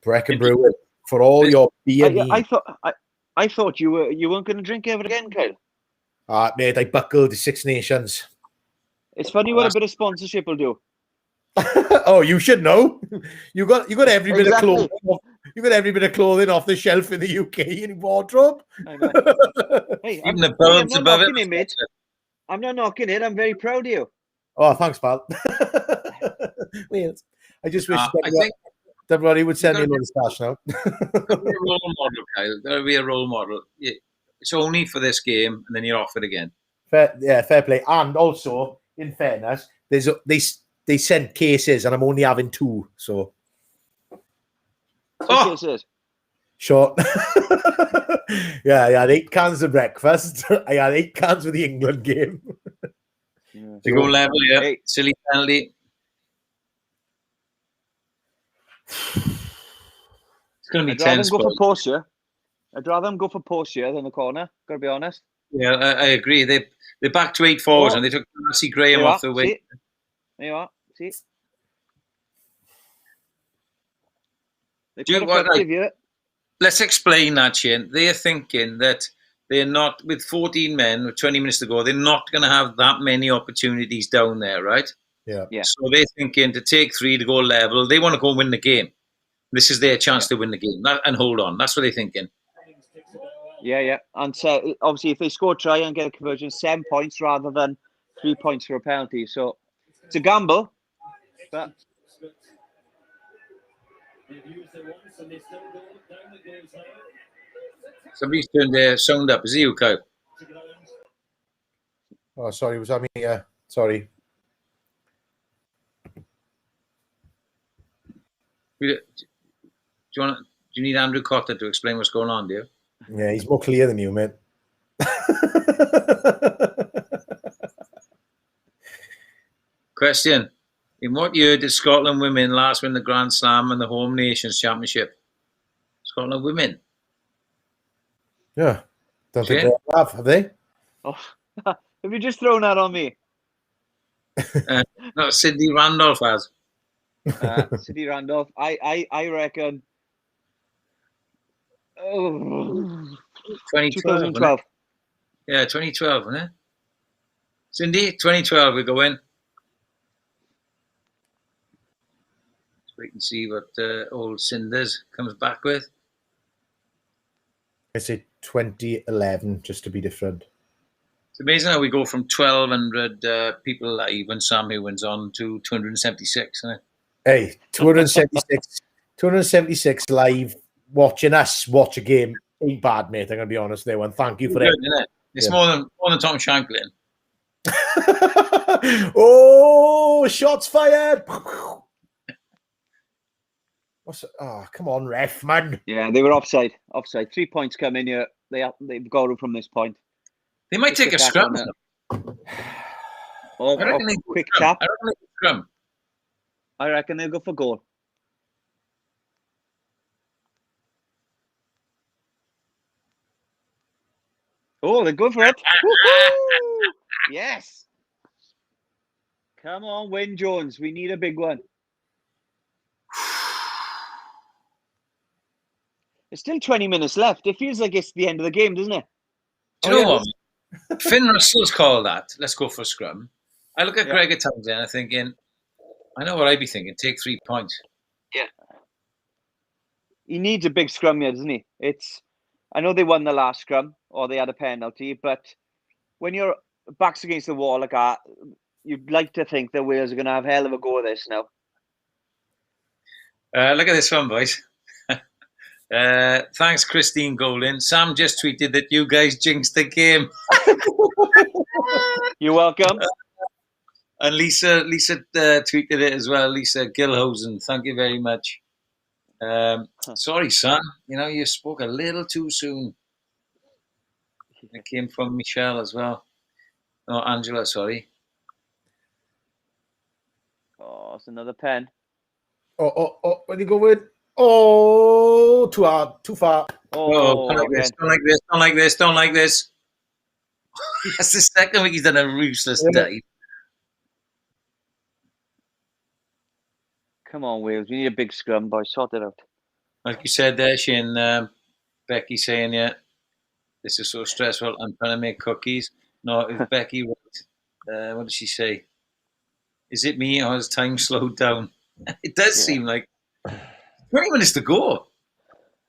Brecon Brewing for all your beer needs. I thought you weren't going to drink ever again, Kyle. Mate, I buckled the Six Nations. It's funny what a bit of sponsorship will do. Oh, you should know. You got every bit of clothing. You got every bit of clothing off the shelf in the UK in your wardrobe. Hey, even the bulbs above it, mate. I'm not knocking it. I'm very proud of you. Oh, thanks, pal. I just wish everybody would send me a little stash now. Gotta be a role model, Kyle. Got to be a role model. It's only for this game, and then you're off it again. Fair play. And also, in fairness, they sent cases, and I'm only having 2. So, cases. Sure. Yeah, I had 8 cans of breakfast. I had 8 cans for the England game. To go level, yeah. Hey. Silly penalty. It's going to be tense. I'd rather them go for post here than the corner. Got to be honest. Yeah, I agree. They're back to 8 forwards, and they took Darcy Graham off the wing. There you are. See? Let's explain that, Shane. They are thinking that they're not, with 14 men, with 20 minutes to go, they're not going to have that many opportunities down there, right? Yeah. So they're thinking to take 3 to go level. They want to go and win the game. This is their chance to win the game and hold on. That's what they're thinking. Yeah. And so obviously, if they score a try and get a conversion, 7 points rather than 3 points for a penalty. So it's a gamble, but. Somebody's turned their sound up. Is it you, Kyle? Oh, sorry. Was that me? Sorry. Do you need Andrew Cotter to explain what's going on, do you? Yeah, he's more clear than you, mate. Question. In what year did Scotland women last win the Grand Slam and the Home Nations Championship? Scotland women. Yeah. Don't think they have they? Oh, have you just thrown that on me? No, Sydney Randolph has. Sydney Randolph. I reckon. 2012. Yeah, 2012, isn't it? Cindy, 2012 we go in. Let's wait and see what old Cinders comes back with. I say 2011, just to be different. It's amazing how we go from 1,200 people live when Sam Hewen's on to 276, isn't it? Hey, 276 live watching us watch a game ain't bad, mate. I'm going to be honest there, and thank you for Good, that. isn't it? It's more than Tom Shanklin. Oh, shots fired! Come on, ref, man. Yeah, they were offside. 3 points come in here. They've got it from this point. They might take a scrum. Quick tap. I reckon they scrum. I reckon they'll go for goal. Oh, they're going for it. Woo-hoo! Yes. Come on, Wyn Jones. We need a big one. There's still 20 minutes left. It feels like it's the end of the game, doesn't it? Do you know what? Finn Russell's called that. Let's go for a scrum. I look at Gregor Townsend and I'm thinking, I know what I'd be thinking. Take 3 points. Yeah. He needs a big scrum here, doesn't he? I know they won the last scrum or they had a penalty, but when your back's against the wall like that, you'd like to think that Wales are going to have a hell of a go at this now. Look at this one, boys. Thanks, Christine Golin. Sam just tweeted that you guys jinxed the game. You're welcome. And Lisa tweeted it as well. Lisa Gilhosen, thank you very much. Sorry, son. You spoke a little too soon. It came from Michelle as well. No, Angela, sorry. Oh, it's another pen. Oh, where do you go with? Oh, too hard, too far. Oh, don't like this. That's the second week he's done a ruthless dive. Come on, Wales. We need a big scrum, boys. Sort it out. Like you said there, Shane, Becky saying, this is so stressful. I'm trying to make cookies. No, if Becky wrote, what did she say? Is it me or has time slowed down? It does seem like 20 minutes to go.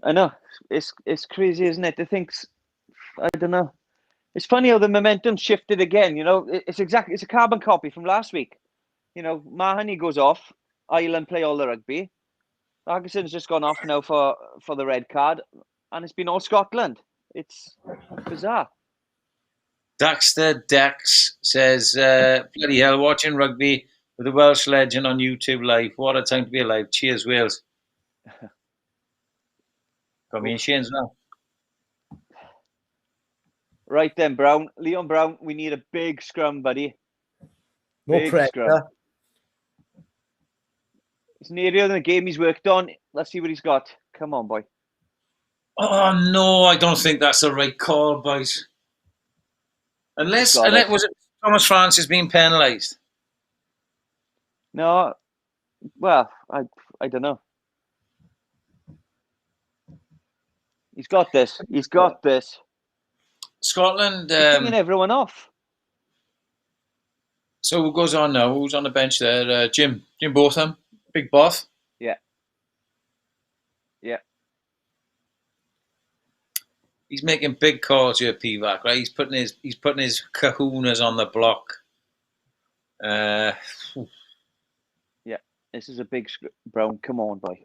I know. It's crazy, isn't it? I don't know. It's funny how the momentum shifted again. It's a carbon copy from last week. Mahoney goes off. Ireland play all the rugby. Ferguson's just gone off now for the red card, and it's been all Scotland. It's bizarre. Daxter Dex says, bloody hell, watching rugby with a Welsh legend on YouTube live. What a time to be alive. Cheers, Wales. Got me in Shane's now. Right then, Brown. Leon Brown, we need a big scrum, buddy. No pressure. Scrum. It's an area of the game he's worked on. Let's see what he's got. Come on, boy. Oh, no, I don't think that's the right call, boys. Unless was it Thomas Francis being penalised? No. Well, I don't know. He's got this. Scotland. He's bringing everyone off. So who goes on now? Who's on the bench there? Jim Botham, big boss. Yeah. He's making big calls here, Pivac, right? He's putting his kahunas on the block. Yeah, this is a big Brown. Come on, boy.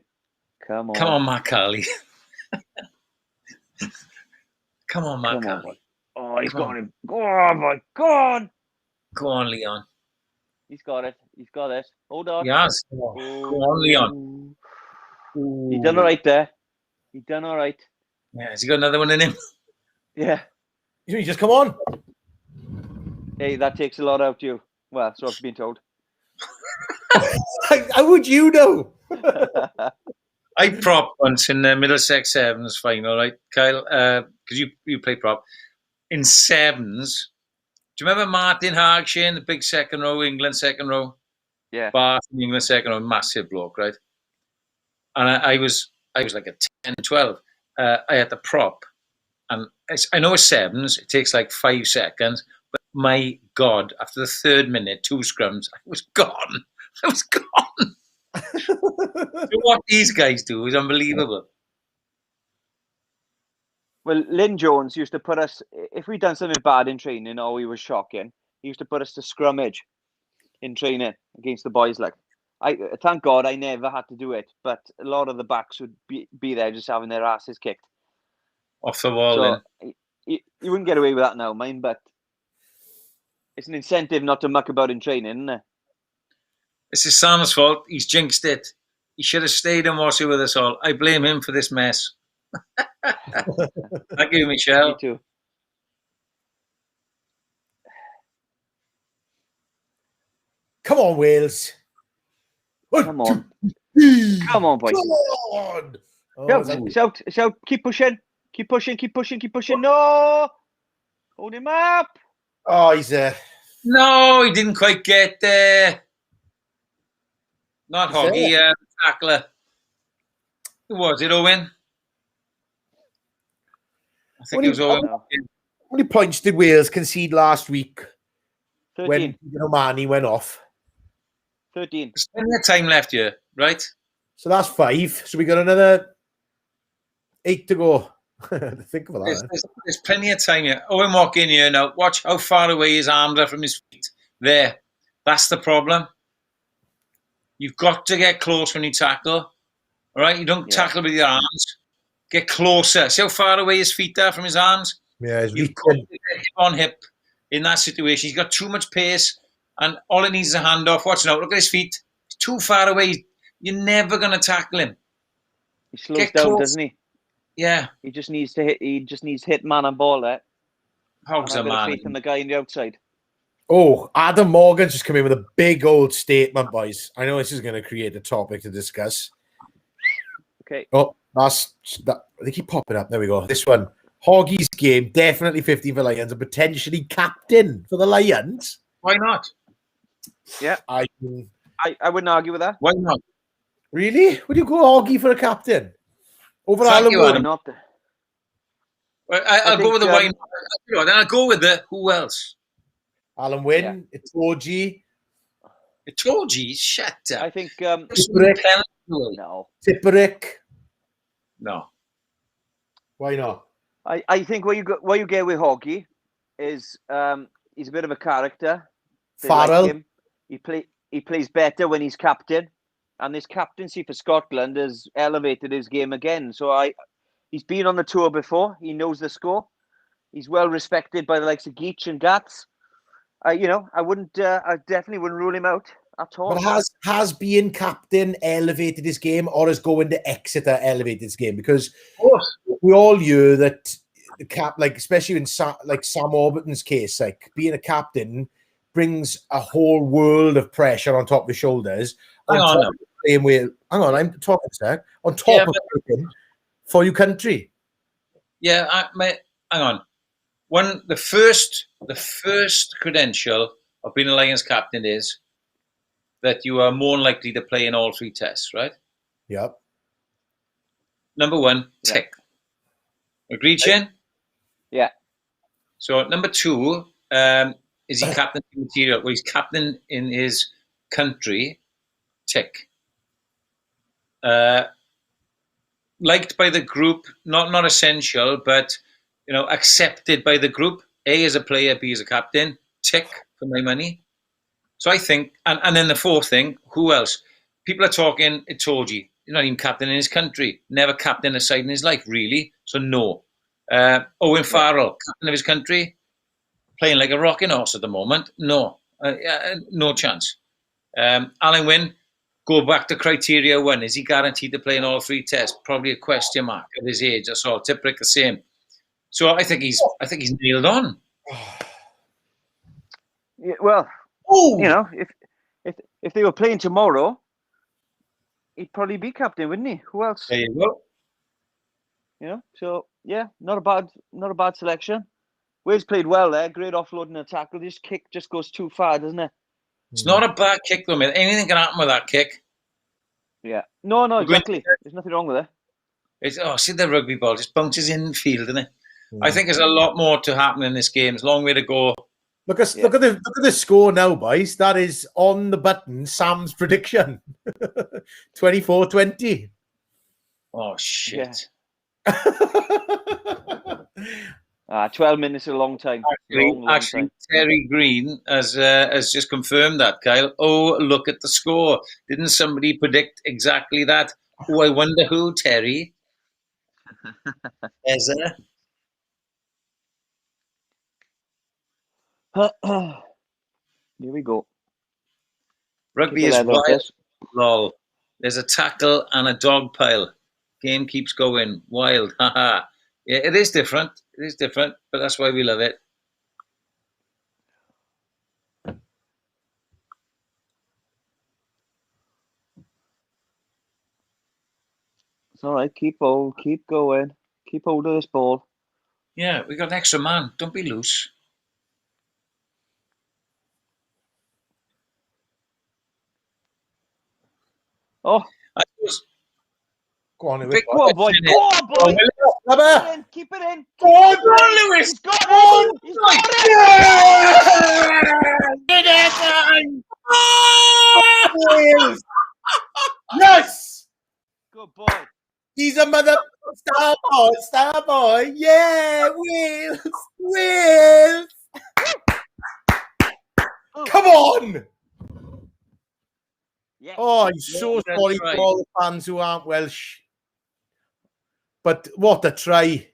Come on, Matt Carley. Come on, Matt Carley. Oh, he's got him. Go on, boy. Go on. Go on, Leon. He's got it. Hold on. He has. Go on, Leon. He done all right there. Yeah, has he got another one in him? Yeah. You just come on. Hey, that takes a lot out of you. Well, so I've been told. How would you know? I prop once in the Middlesex Sevens final, right, Kyle? Because you play prop. In Sevens, do you remember Martin Hargshane, the big second row, England second row? Yeah. Bath in England second row, massive bloke, right? And I was like a 10, 12. I had the prop. And I know it's sevens, it takes like 5 seconds, but my God, after the 3rd minute, 2 scrums, I was gone. So what these guys do is unbelievable. Well, Lynn Jones used to put us, if we'd done something bad in training or we were shocking, he used to put us to scrummage in training against the boys. Like, I thank God I never had to do it, but a lot of the backs would be there just having their asses kicked. Off the wall, so then. You wouldn't get away with that now, mine, but it's an incentive not to muck about in training, isn't it? It's his son's fault. He's jinxed it. He should have stayed and watched it with us all. I blame him for this mess. Thank you, Michelle. Me too. Come on, Wales. Come on. Come on, boys. Come on. Oh, Shout. Keep pushing. No. Hold him up. Oh, he's there. No, he didn't quite get there. Not Hoggy, tackler. Who was it, Owen? I think it was Owen. How many points did Wales concede last week 13. when Omani went off? 13. There's plenty of time left here, right? So that's 5. So we got another 8 to go. Think about that. There's plenty of time here. Owen walk in here now. Watch how far away his arms are from his feet. There. That's the problem. You've got to get close when you tackle. All right? You don't tackle with your arms. Get closer. See how far away his feet are from his arms? Yeah, You've got to get hip on hip in that situation. He's got too much pace, and all it needs is a handoff. Watch now. Look at his feet. He's too far away. You're never going to tackle him. He slows down, doesn't he? Yeah. He just needs to hit. He just needs to hit man and ball there. Hogs a man. Faith in the guy on the outside. Oh, Adam Morgan's just come in with a big old statement, boys. I know this is going to create a topic to discuss. Okay. Oh, they keep popping up. There we go. This one. Hoggy's game, definitely 15 for Lions and potentially captain for the Lions. Why not? Yeah. I wouldn't argue with that. Why not? Really? Would you go Hoggy for a captain? Over Thank Alan you, Wood? Adam. Not. I'll go with the why not. Then I'll go with the who else? Alan Wynn, Itoji. Itoji, shut up. I think no. Tipperick. No. Why not? I think what you get with Hoggy is he's a bit of a character. Farrell. Like he plays better when he's captain, and his captaincy for Scotland has elevated his game again. So he's been on the tour before. He knows the score. He's well respected by the likes of Geach and Gats. I definitely wouldn't rule him out at all. But has being captain elevated his game, or is going to Exeter elevated his game? Because we all knew that the especially in Sam Orbiton's case, like being a captain brings a whole world of pressure on top of his shoulders. Hang on, I'm talking a sec. On top of everything for your country. Yeah, hang on. The first credential of being a Lions captain is that you are more likely to play in all 3 tests, right? Yep. Number 1, tick. Agreed, Shane? Yeah. So number 2, Is he captain material? Well, he's captain in his country. Tick. Liked by the group, not essential, but accepted by the group. A as a player, B as a captain. Tick for my money. So I think, and then the fourth thing, who else? People are talking Itoje. He's not even captain in his country. Never captain a side in his life, really. So no. Owen Farrell, captain of his country, playing like a rocking horse at the moment. No. No chance. Alan Wynne, go back to criteria one. Is he guaranteed to play in all three tests? Probably a question mark at his age. That's all. Tipuric the same. So I think he's nailed on. Yeah, well, if they were playing tomorrow, he'd probably be captain, wouldn't he? Who else? There you go. So yeah, not a bad selection. Wales played well there. Great offloading and tackle. This kick just goes too far, doesn't it? It's not a bad kick though, man. Anything can happen with that kick. Yeah. No, exactly. There's nothing wrong with it. See the rugby ball just bounces in the field, doesn't it? I think there's a lot more to happen in this game. It's a long way to go. Look at the score now, boys. That is on the button. Sam's prediction, 24-20. Oh shit! Yeah. 12 minutes is a long time. Actually, time. Terry Green has just confirmed that, Kyle. Oh, look at the score! Didn't somebody predict exactly that? Oh, I wonder who, Terry. Is there? Here we go. Rugby is wild. Lol. There's a tackle and a dog pile. Game keeps going. Wild. Haha. Yeah, it is different. It is different, but that's why we love it. It's all right. Keep going. Keep hold of this ball. Yeah, we got an extra man. Don't be loose. Oh, I suppose. Go on, Lewis. Go on, boy. Go on, boy. Keep it in. Go on, Lewis. He's got it. He's got it. Yes. Good boy. He's a mother star boy. Yeah, Wales. Come on. Yeah. Oh, I'm so sorry for all the fans who aren't Welsh. But what a try.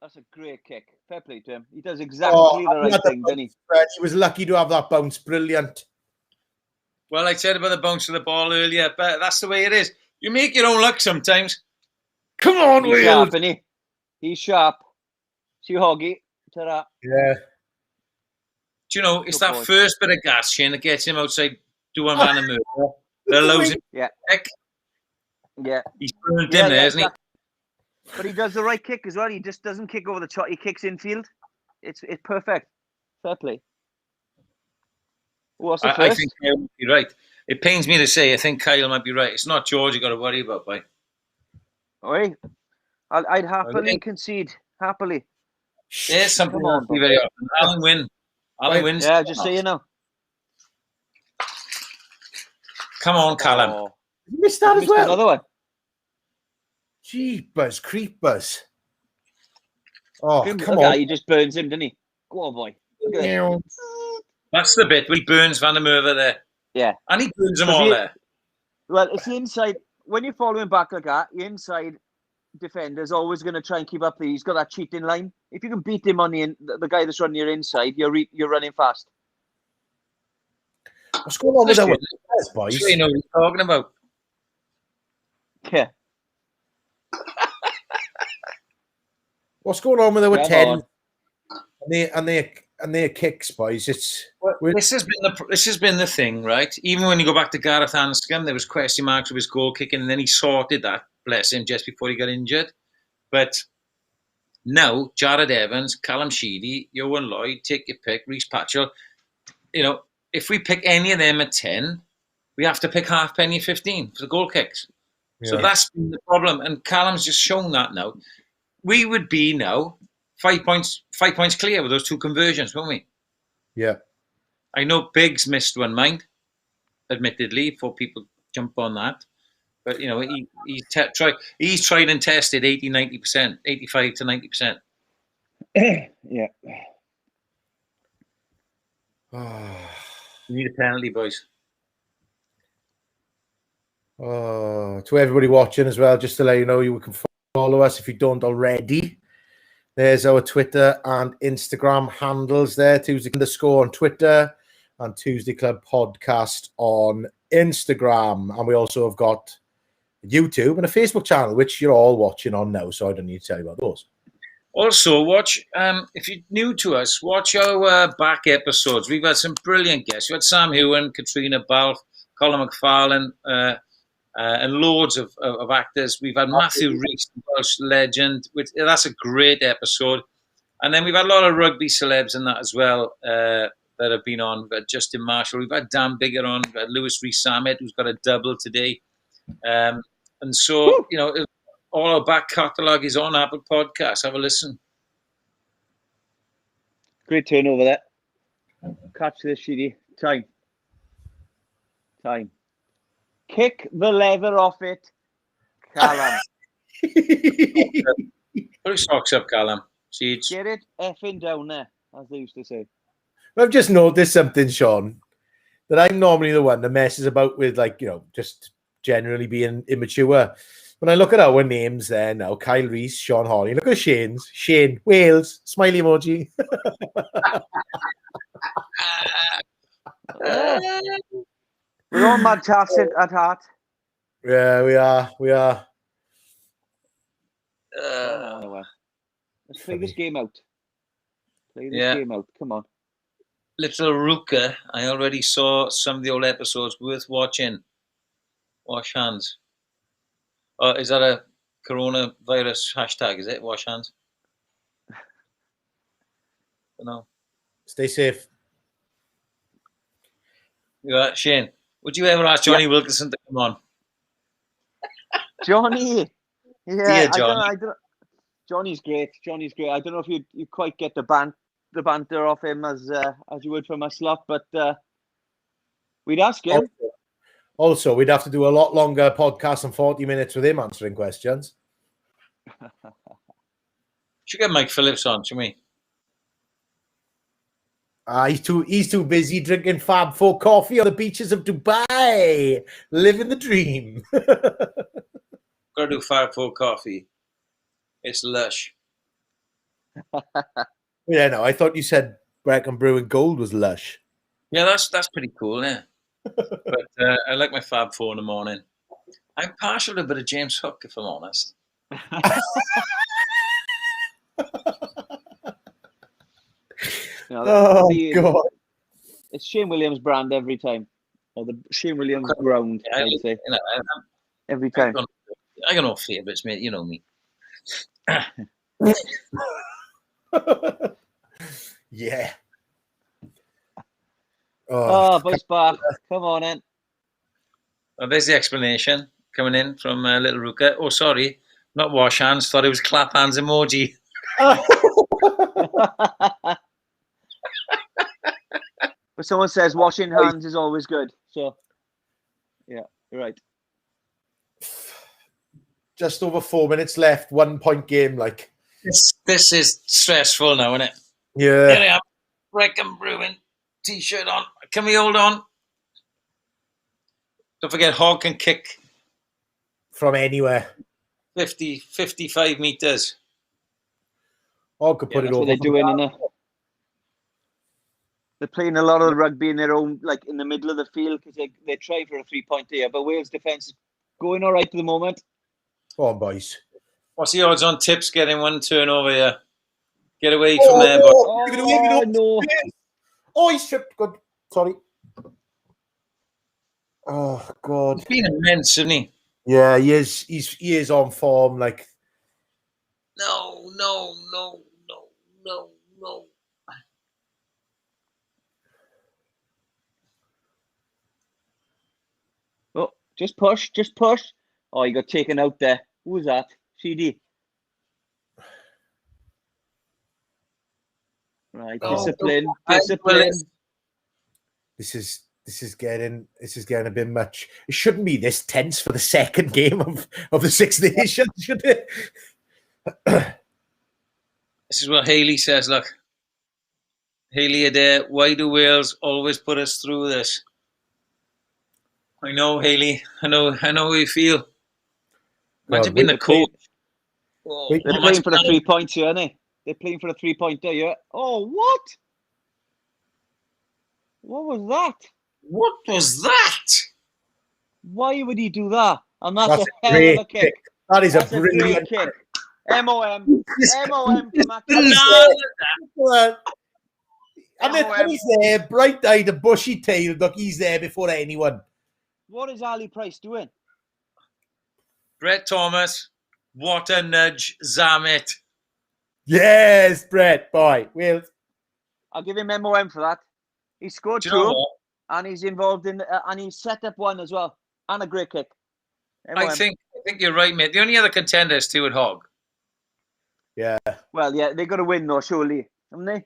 That's a great kick. Fair play to him. He does exactly the right thing, doesn't he? He was lucky to have that bounce. Brilliant. Well, I said about the bounce of the ball earlier, but that's the way it is. You make your own luck sometimes. Come on, He's sharp, isn't he? He's sharp. See you, Hoggy. Ta-da. Yeah. Do you know, it's that first bit of gas, Shane, that gets him outside doing Van der Merwe. That allows him to kick. Yeah. He's burned in there, isn't he? But he does the right kick as well. He just doesn't kick over the top. He kicks infield. It's perfect. Fair play. What's the first? I think Kyle might be right. It pains me to say, I think Kyle might be right. It's not George you got to worry about, boy. Oi. I'd happily concede. Happily. There's something on very often. Alan Wynne. Alan Wynne's. Yeah, just so you know. Come on, Callum. You missed that as well. Another one. Jeepers, creepers. Oh, come on. He just burns him, didn't he? Go on, boy. That's the bit where he burns Van der Merwe there. Yeah. And he burns them all there. Well, it's the inside. When you're following back like that, the inside defender's always going to try and keep up there. He's got that cheating line. If you can beat him on the guy that's running your inside, you're running fast. What's going on with that, boys? You know what he's talking about. Yeah. What's going on with our 10 and their kicks, boys? This has been the thing, right? Even when you go back to Gareth Anscombe, there was question marks with his goal kicking, and then he sorted that, bless him, just before he got injured. But now, Jared Evans, Callum Sheedy, Ioan Lloyd, take your pick, Rhys Patchell. You know, if we pick any of them at 10, we have to pick halfpenny 15 for the goal kicks. Yeah. So that's been the problem, and Callum's just shown that now. We would be now 5 points clear with those two conversions, won't we? Yeah. I know Biggs missed one, mind, admittedly, before people jump on that. But, you know, he's tried and tested 80, 90%, 85 to 90%. Yeah. You need a penalty, boys. To everybody watching as well, just to let you know, you can follow us if you don't already. There's our Twitter and Instagram handles there. Tuesday__ on Twitter and Tuesday Club Podcast on Instagram. And we also have got YouTube and a Facebook channel, which you're all watching on now, so I don't need to tell you about those. Also, watch, if you're new to us, watch our back episodes. We've had some brilliant guests. We had Sam Hewen, Katrina Balfe, Colin McFarlane, and loads of actors. We've had Matthew Rees, Welsh legend. That's a great episode. And then we've had a lot of rugby celebs in that as well that have been on. We've had Justin Marshall. We've had Dan Bigger on. We've had Lewis Rees-Sammet, who's got a double today. And so, you know, all our back catalogue is on Apple Podcasts. Have a listen. Great turnover there. Catch this, Sheedy. Time. Kick the leather off it, Callum. Put your socks up, Callum. Seeds. Get it effing down there, as they used to say. I've just noticed something, Sean, that I'm normally the one that messes about with, like, you know, just generally being immature. When I look at our names there now, Kyle Rees, Sean Horley, look at Shane's. Shane, Wales, smiley emoji. We're all fantastic at heart. Yeah, we are. Let's play this game out. Game out. Come on. Little Ruka, I already saw some of the old episodes worth watching. Wash hands. Is that a coronavirus hashtag? Is it? Wash hands. No. Stay safe. Yeah, Shane, would you ever ask Johnny Wilkinson to come on? Johnny. Yeah, Johnny. I don't, Johnny's great. I don't know if you quite get the banter off him as you would from us lot, but we'd ask him. Also, we'd have to do a lot longer podcast than 40 minutes with him answering questions. Should get Mike Phillips on, shouldn't we? He's too busy drinking Fab 4 coffee on the beaches of Dubai, living the dream. Gotta do Fab 4 coffee. It's lush. Yeah, no, I thought you said Brecon Brewing Gold was lush. Yeah, that's pretty cool, yeah. But I like my Fab 4 in the morning. I'm partial to a bit of James Hook, if I'm honest. God. It's Shane Williams brand every time. Or the Shane Williams ground, I'd say. You know, every time. I got no favourites, mate. You know me. Yeah. Boys back. Come on in. Well, there's the explanation coming in from Little Ruka. Oh, sorry. Not wash hands. Thought it was clap hands emoji. But someone says washing hands is always good. So, yeah, you're right. Just over 4 minutes left. 1 point game, like. This is stressful now, isn't it? Yeah. Here I am. Brecon Brewing t-shirt on. Can we hold on? Don't forget, Hog can kick from anywhere. 55 meters. Hog could put it over. What they're doing in They're playing a lot of rugby in their own, like in the middle of the field, because they try for a 3-point here. But Wales' defence is going all right at the moment. Come on, boys. What's the odds on Tips getting one turnover here? Get away from there, boy. No. Oh, he's tripped. Good. Sorry. Oh, God. He's been immense, isn't he? Yeah, he is. He is on form. Like. No. Oh, just push. Oh, he got taken out there. Who was that? CD. Right, Oh, discipline. This is getting a bit much. It shouldn't be this tense for the second game of the Six Nations, should it? This is what Haley says. Look, Haley Adair, why do Wales always put us through this? I know, Haley. I know how you feel. Imagine being the coach. They're playing for the 3 points here, aren't they? They're playing for the 3-pointer here. Oh, what? What was that? What was that? Why would he do that? And that's a hell great of a kick. That is That's a brilliant great kick. MOM to Well, and then he's there, bright-eyed and bushy-tailed. Look, he's there before anyone. What is Ali Price doing? Brett Thomas, what a nudge, Zammit. Yes, Brett, boy. Well, I'll give him MOM for that. He scored two, and he's involved in, and he set up one as well, and a great kick. I think you're right, mate. The only other contender is Stuart Hogg. Yeah. Well, yeah, they got to win though, surely, haven't they?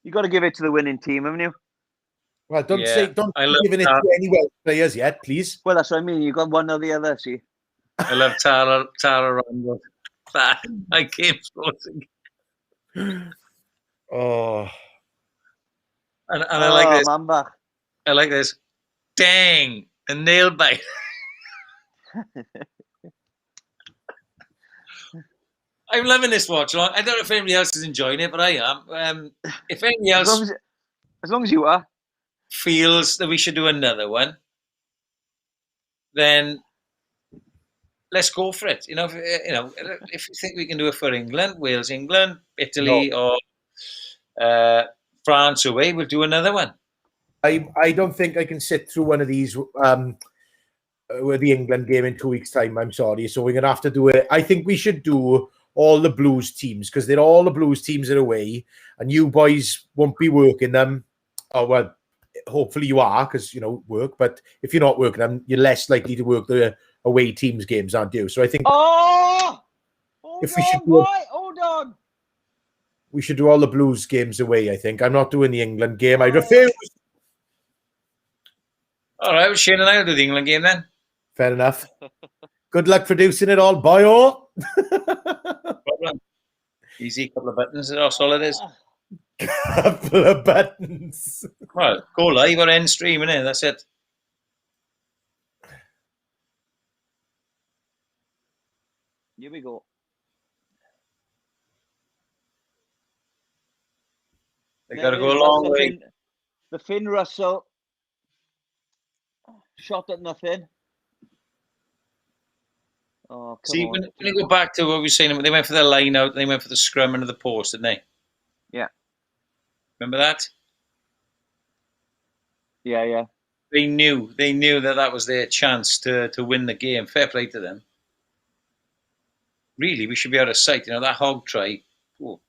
You got to give it to the winning team, haven't you? Well, don't giving it to any Welsh players yet, please. Well, that's what I mean. You got one or the other, see. I love Tara Randall. I came close. Oh. And I like this. Mamba. I like this. Dang, a nail bite. I'm loving this watch along. I don't know if anybody else is enjoying it, but I am. If anybody else, as long as you are, feels that we should do another one, then let's go for it. If you think we can do it for England, Wales, England, Italy, or France away, we'll do another one. I don't think I can sit through one of these with the England game in 2 weeks' time. I'm sorry. So we're going to have to do it. I think we should do all the Blues teams because they're all the Blues teams are away and you boys won't be working them. Oh, well, hopefully you are because, work. But if you're not working them, you're less likely to work the away teams games, aren't you? So I think hold on. We should do all the Blues games away, I think. I'm not doing the England game. I refuse. All right, well, Shane and I will do the England game then. Fair enough. Good luck producing it all, boyo. Problem. Easy, couple of buttons. That's all it is. Couple of buttons. Well, go live or end stream, innit? That's it. Here we go. They got to go a long way. The Finn Russell shot at nothing. Oh, See, when you go back to what we were saying, they went for the line out, they went for the scrum into the post, didn't they? Yeah. Remember that? Yeah. They knew that was their chance to win the game. Fair play to them. Really, we should be out of sight. That Hogg try. Oh.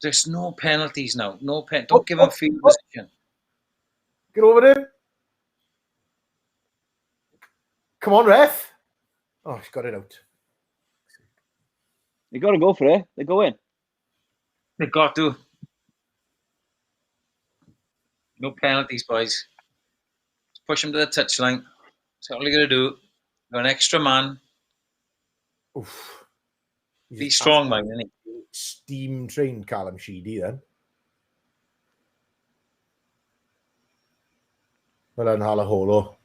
There's no penalties now. No pen. Don't give them field position. Get over there. Come on, ref. Oh, he's got it out. They got to go for it. They go in. They've got to. No penalties, boys. Push them to the touchline. That's all you're going to do. Go an extra man. Oof. Be strong, man, isn't he? Steam trained Callum Sheedy then. Well done, Halaholo.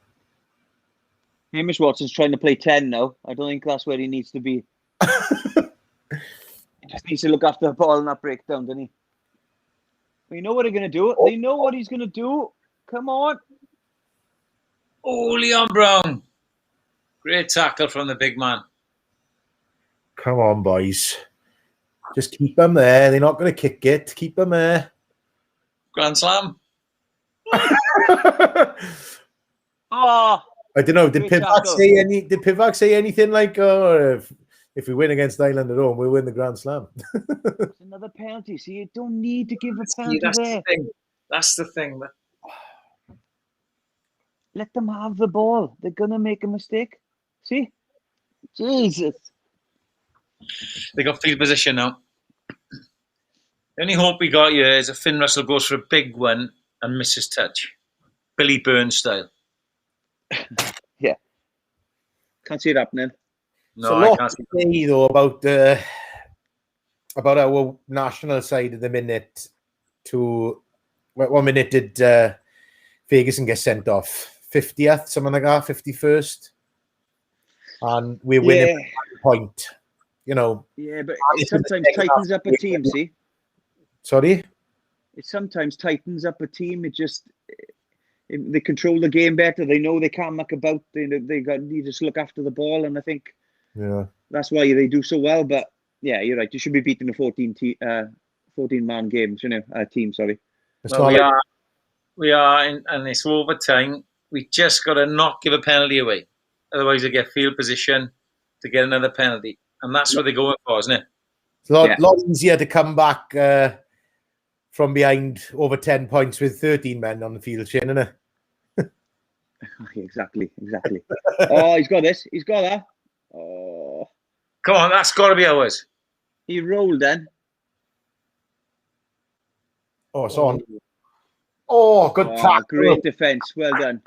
Hamish Watson's trying to play 10 now. I don't think that's where he needs to be. He just needs to look after the ball in that breakdown, doesn't he? We know what they're going to do. They know what he's going to do. Come on. Oh, Leon Brown. Great tackle from the big man. Come on, boys. Just keep them there. They're not going to kick it. Keep them there. Grand Slam. Oh, I don't know. Did Pivac say anything like, "Oh, if we win against Ireland at home, we'll win the Grand Slam"? It's another penalty. See, you don't need to give a penalty there. That's the thing. Let them have the ball. They're gonna make a mistake. See, Jesus. They got field position now. The only hope we got here is that Finn Russell goes for a big one and misses touch. Billy Burns style. Yeah. Can't see it happening. No, I can't to say, though, about our national side at the minute. To 1 minute did Ferguson get sent off? 50th, something like that, 51st. And we're winning by 1 point. You know. Yeah, but it sometimes tightens up a team, see? Sorry? It sometimes tightens up a team. It just... They control the game better. They know they can't muck about. They just look after the ball, and I think that's why they do so well. But yeah, you're right. You should be beating a 14-man game, team. Sorry. Well, we are, and it's overtime. We just got to not give a penalty away. Otherwise, they get field position to get another penalty, and that's what they're going for, isn't it? It's a lot easier to come back from behind over 10 points with 13 men on the field, Shane, isn't it? Exactly. Oh, he's got this. He's got that. Oh. Come on, that's got to be ours. He rolled then. Oh, it's on. Oh, good tackle. Great defence. Well done.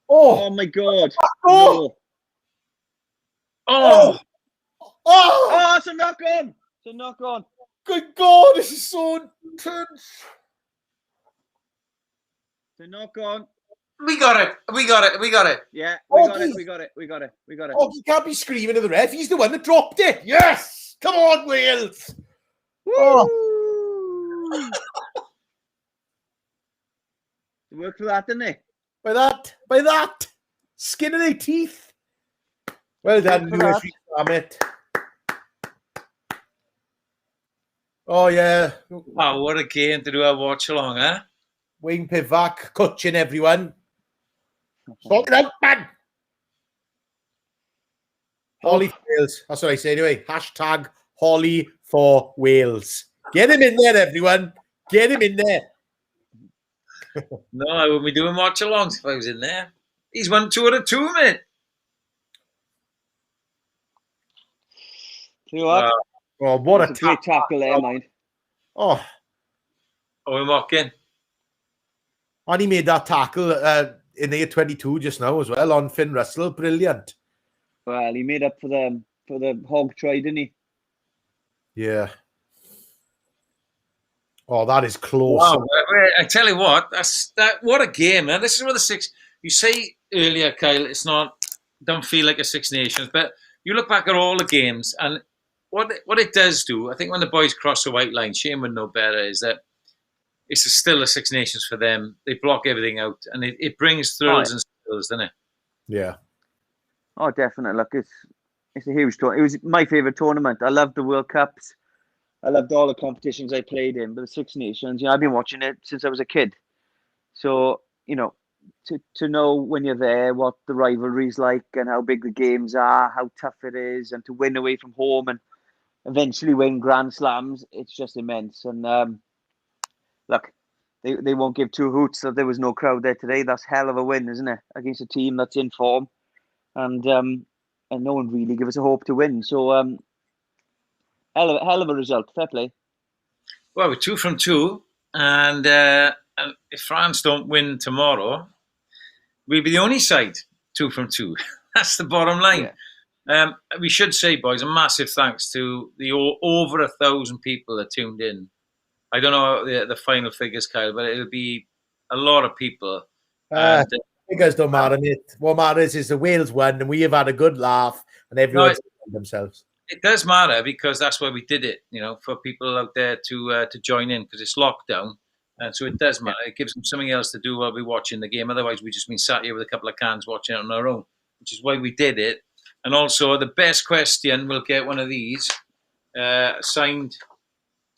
Oh my God. Oh. No. Oh, it's a knock on. It's a knock on. Good God, this is so intense. It's a knock on. We got it. Yeah, we got it. Oh, he can't be screaming at the ref. He's the one that dropped it. Yes. Come on, Wales. Oh. It worked for that, didn't it? By that. Skin of their teeth. Well done, Lewis. It. Oh, yeah. Wow, what a game to do a watch along, huh? Wayne Pivac coaching everyone. Sort it out, man. Holly for Wales. That's what I say anyway. Hashtag Holly for Wales. Get him in there, everyone. Get him in there. No, I wouldn't be doing watch alongs if I was in there. He's won 2 out of 2, mate. See what? Oh, what a great tackle there, mind. Oh, we're mocking. And he made that tackle in the 22 just now as well on Finn Russell. Brilliant. Well, he made up for the hog try, didn't he? Yeah. Oh, that is close. Wow. I tell you what, what a game, man. This is what the six. You say earlier, Kyle, don't feel like a Six Nations, but you look back at all the games and what it does do. I think when the boys cross the white line, Shane would know better. Is that it's still a Six Nations for them. They block everything out, and it brings thrills and thrills, doesn't it? Yeah. Oh, definitely. Look, it's a huge tournament. It was my favourite tournament. I loved the World Cups. I loved all the competitions I played in. But the Six Nations, I've been watching it since I was a kid. So, to know when you're there what the rivalry's like and how big the games are, how tough it is, and to win away from home and eventually win Grand Slams, it's just immense. And look, they won't give two hoots that there was no crowd there today. That's hell of a win, isn't it? Against a team that's in form. And no one really gave us a hope to win. So hell of a result. Fair play. Well, we're 2 from 2, and if France don't win tomorrow, we'll be the only side 2 from 2. That's the bottom line. Yeah. We should say, boys, a massive thanks to the over 1,000 people that tuned in. I don't know the final figures, Kyle, but it'll be a lot of people. Figures don't matter, mate. What matters is the Wales won, and we have had a good laugh, and everyone's themselves. It does matter because that's why we did it, for people out there to join in because it's lockdown. And so it does matter. It gives them something else to do while we're watching the game. Otherwise, we've just been sat here with a couple of cans watching it on our own, which is why we did it. And also, the best question will get one of these signed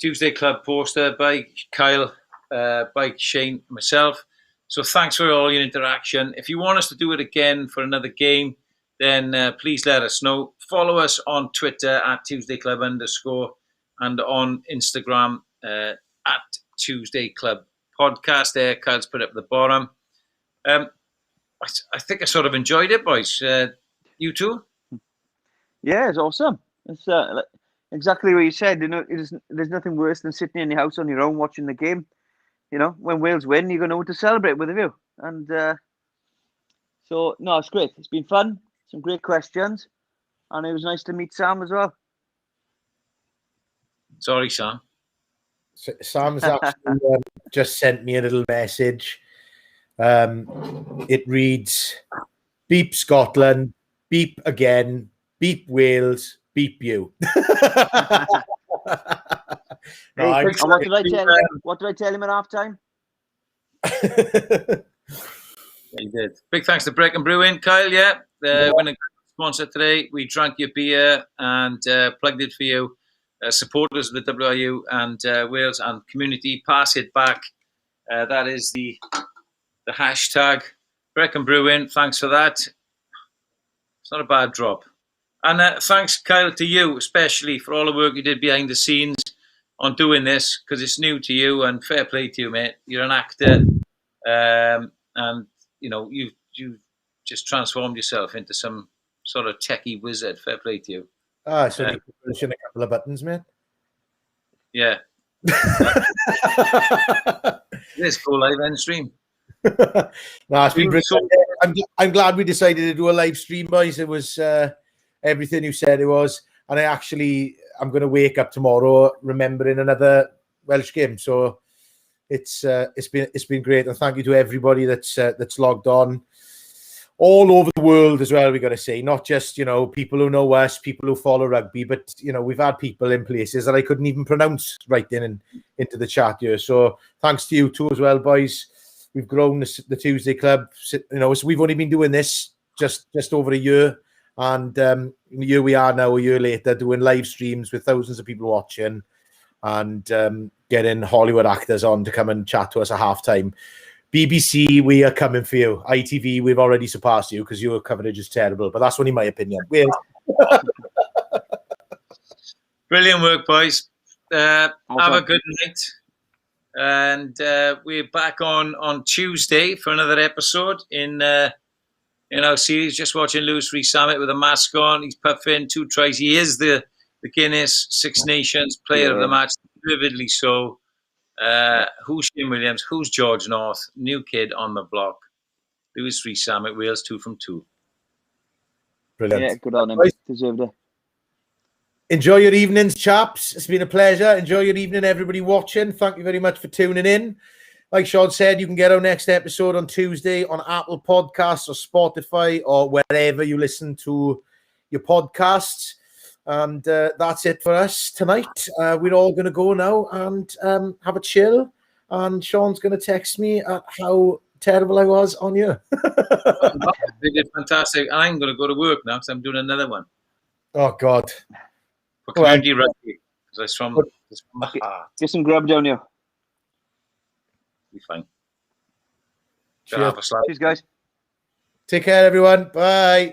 Tuesday Club poster by Kyle, by Shane, myself. So thanks for all your interaction. If you want us to do it again for another game, then please let us know. Follow us on Twitter at Tuesday Club _ and on Instagram at Tuesday Club Podcast. There, Kyle's put up at the bottom. I think I sort of enjoyed it, boys. You too? Yeah, it's awesome. It's exactly what you said. You know, there's nothing worse than sitting in your house on your own watching the game. You know, when Wales win, you're going to know what to celebrate with, have you? And so, no, it's great. It's been fun. Some great questions. And it was nice to meet Sam as well. Sorry, Sam. Sam's actually just sent me a little message. It reads, beep Scotland, beep again, beep Wales, beep you. What did I tell him? What did I tell him at halftime? He did. Big thanks to Brecon Brewing, Kyle. Yeah, been a sponsor today. We drank your beer and plugged it for you. Supporters of the WRU and Wales and community, pass it back. That is the hashtag. Brecon Brewing, thanks for that. It's not a bad drop. And thanks, Kyle, to you, especially for all the work you did behind the scenes on doing this, because it's new to you, and fair play to you, mate. You're an actor, and you know you've just transformed yourself into some sort of techie wizard. Fair play to you. So you're pushing a couple of buttons, man. Yeah. Let's go live end stream. No, it's been brilliant. I'm glad we decided to do a live stream, boys. It was everything you said it was, and I'm going to wake up tomorrow remembering another Welsh game. So it's been great, and thank you to everybody that's logged on all over the world as well. We got to say, not just people who know us, people who follow rugby, but we've had people in places that I couldn't even pronounce writing into the chat here. So thanks to you too as well, boys. We've grown the Tuesday Club. So we've only been doing this just over a year, and here we are now, a year later, doing live streams with thousands of people watching, and getting Hollywood actors on to come and chat to us at halftime. BBC, we are coming for you. ITV, we've already surpassed you because your coverage is terrible, but that's only my opinion. Brilliant work, boys. Have a good night. And we're back on Tuesday for another episode in our series. Just watching Lewis Rees-Zammit with a mask on. He's puffing 2 tries. He is the Guinness Six Nations Player of the Match, vividly so. Who's Shane Williams? Who's George North? New kid on the block. Lewis Rees-Zammit, Wales 2 from 2. Brilliant. Yeah, good on him. Deserved it. Enjoy your evenings, chaps. It's been a pleasure. Enjoy your evening, everybody watching. Thank you very much for tuning in. Like Sean said, you can get our next episode on Tuesday on Apple Podcasts or Spotify or wherever you listen to your podcasts. And that's it for us tonight. We're all going to go now and have a chill. And Sean's going to text me at how terrible I was on you. They did fantastic. I'm going to go to work now because I'm doing another one. Oh, God. For community rugby. Because it's from the heart. Get some grub down here. Be fine. Cheers. Cheers, guys. Take care, everyone. Bye.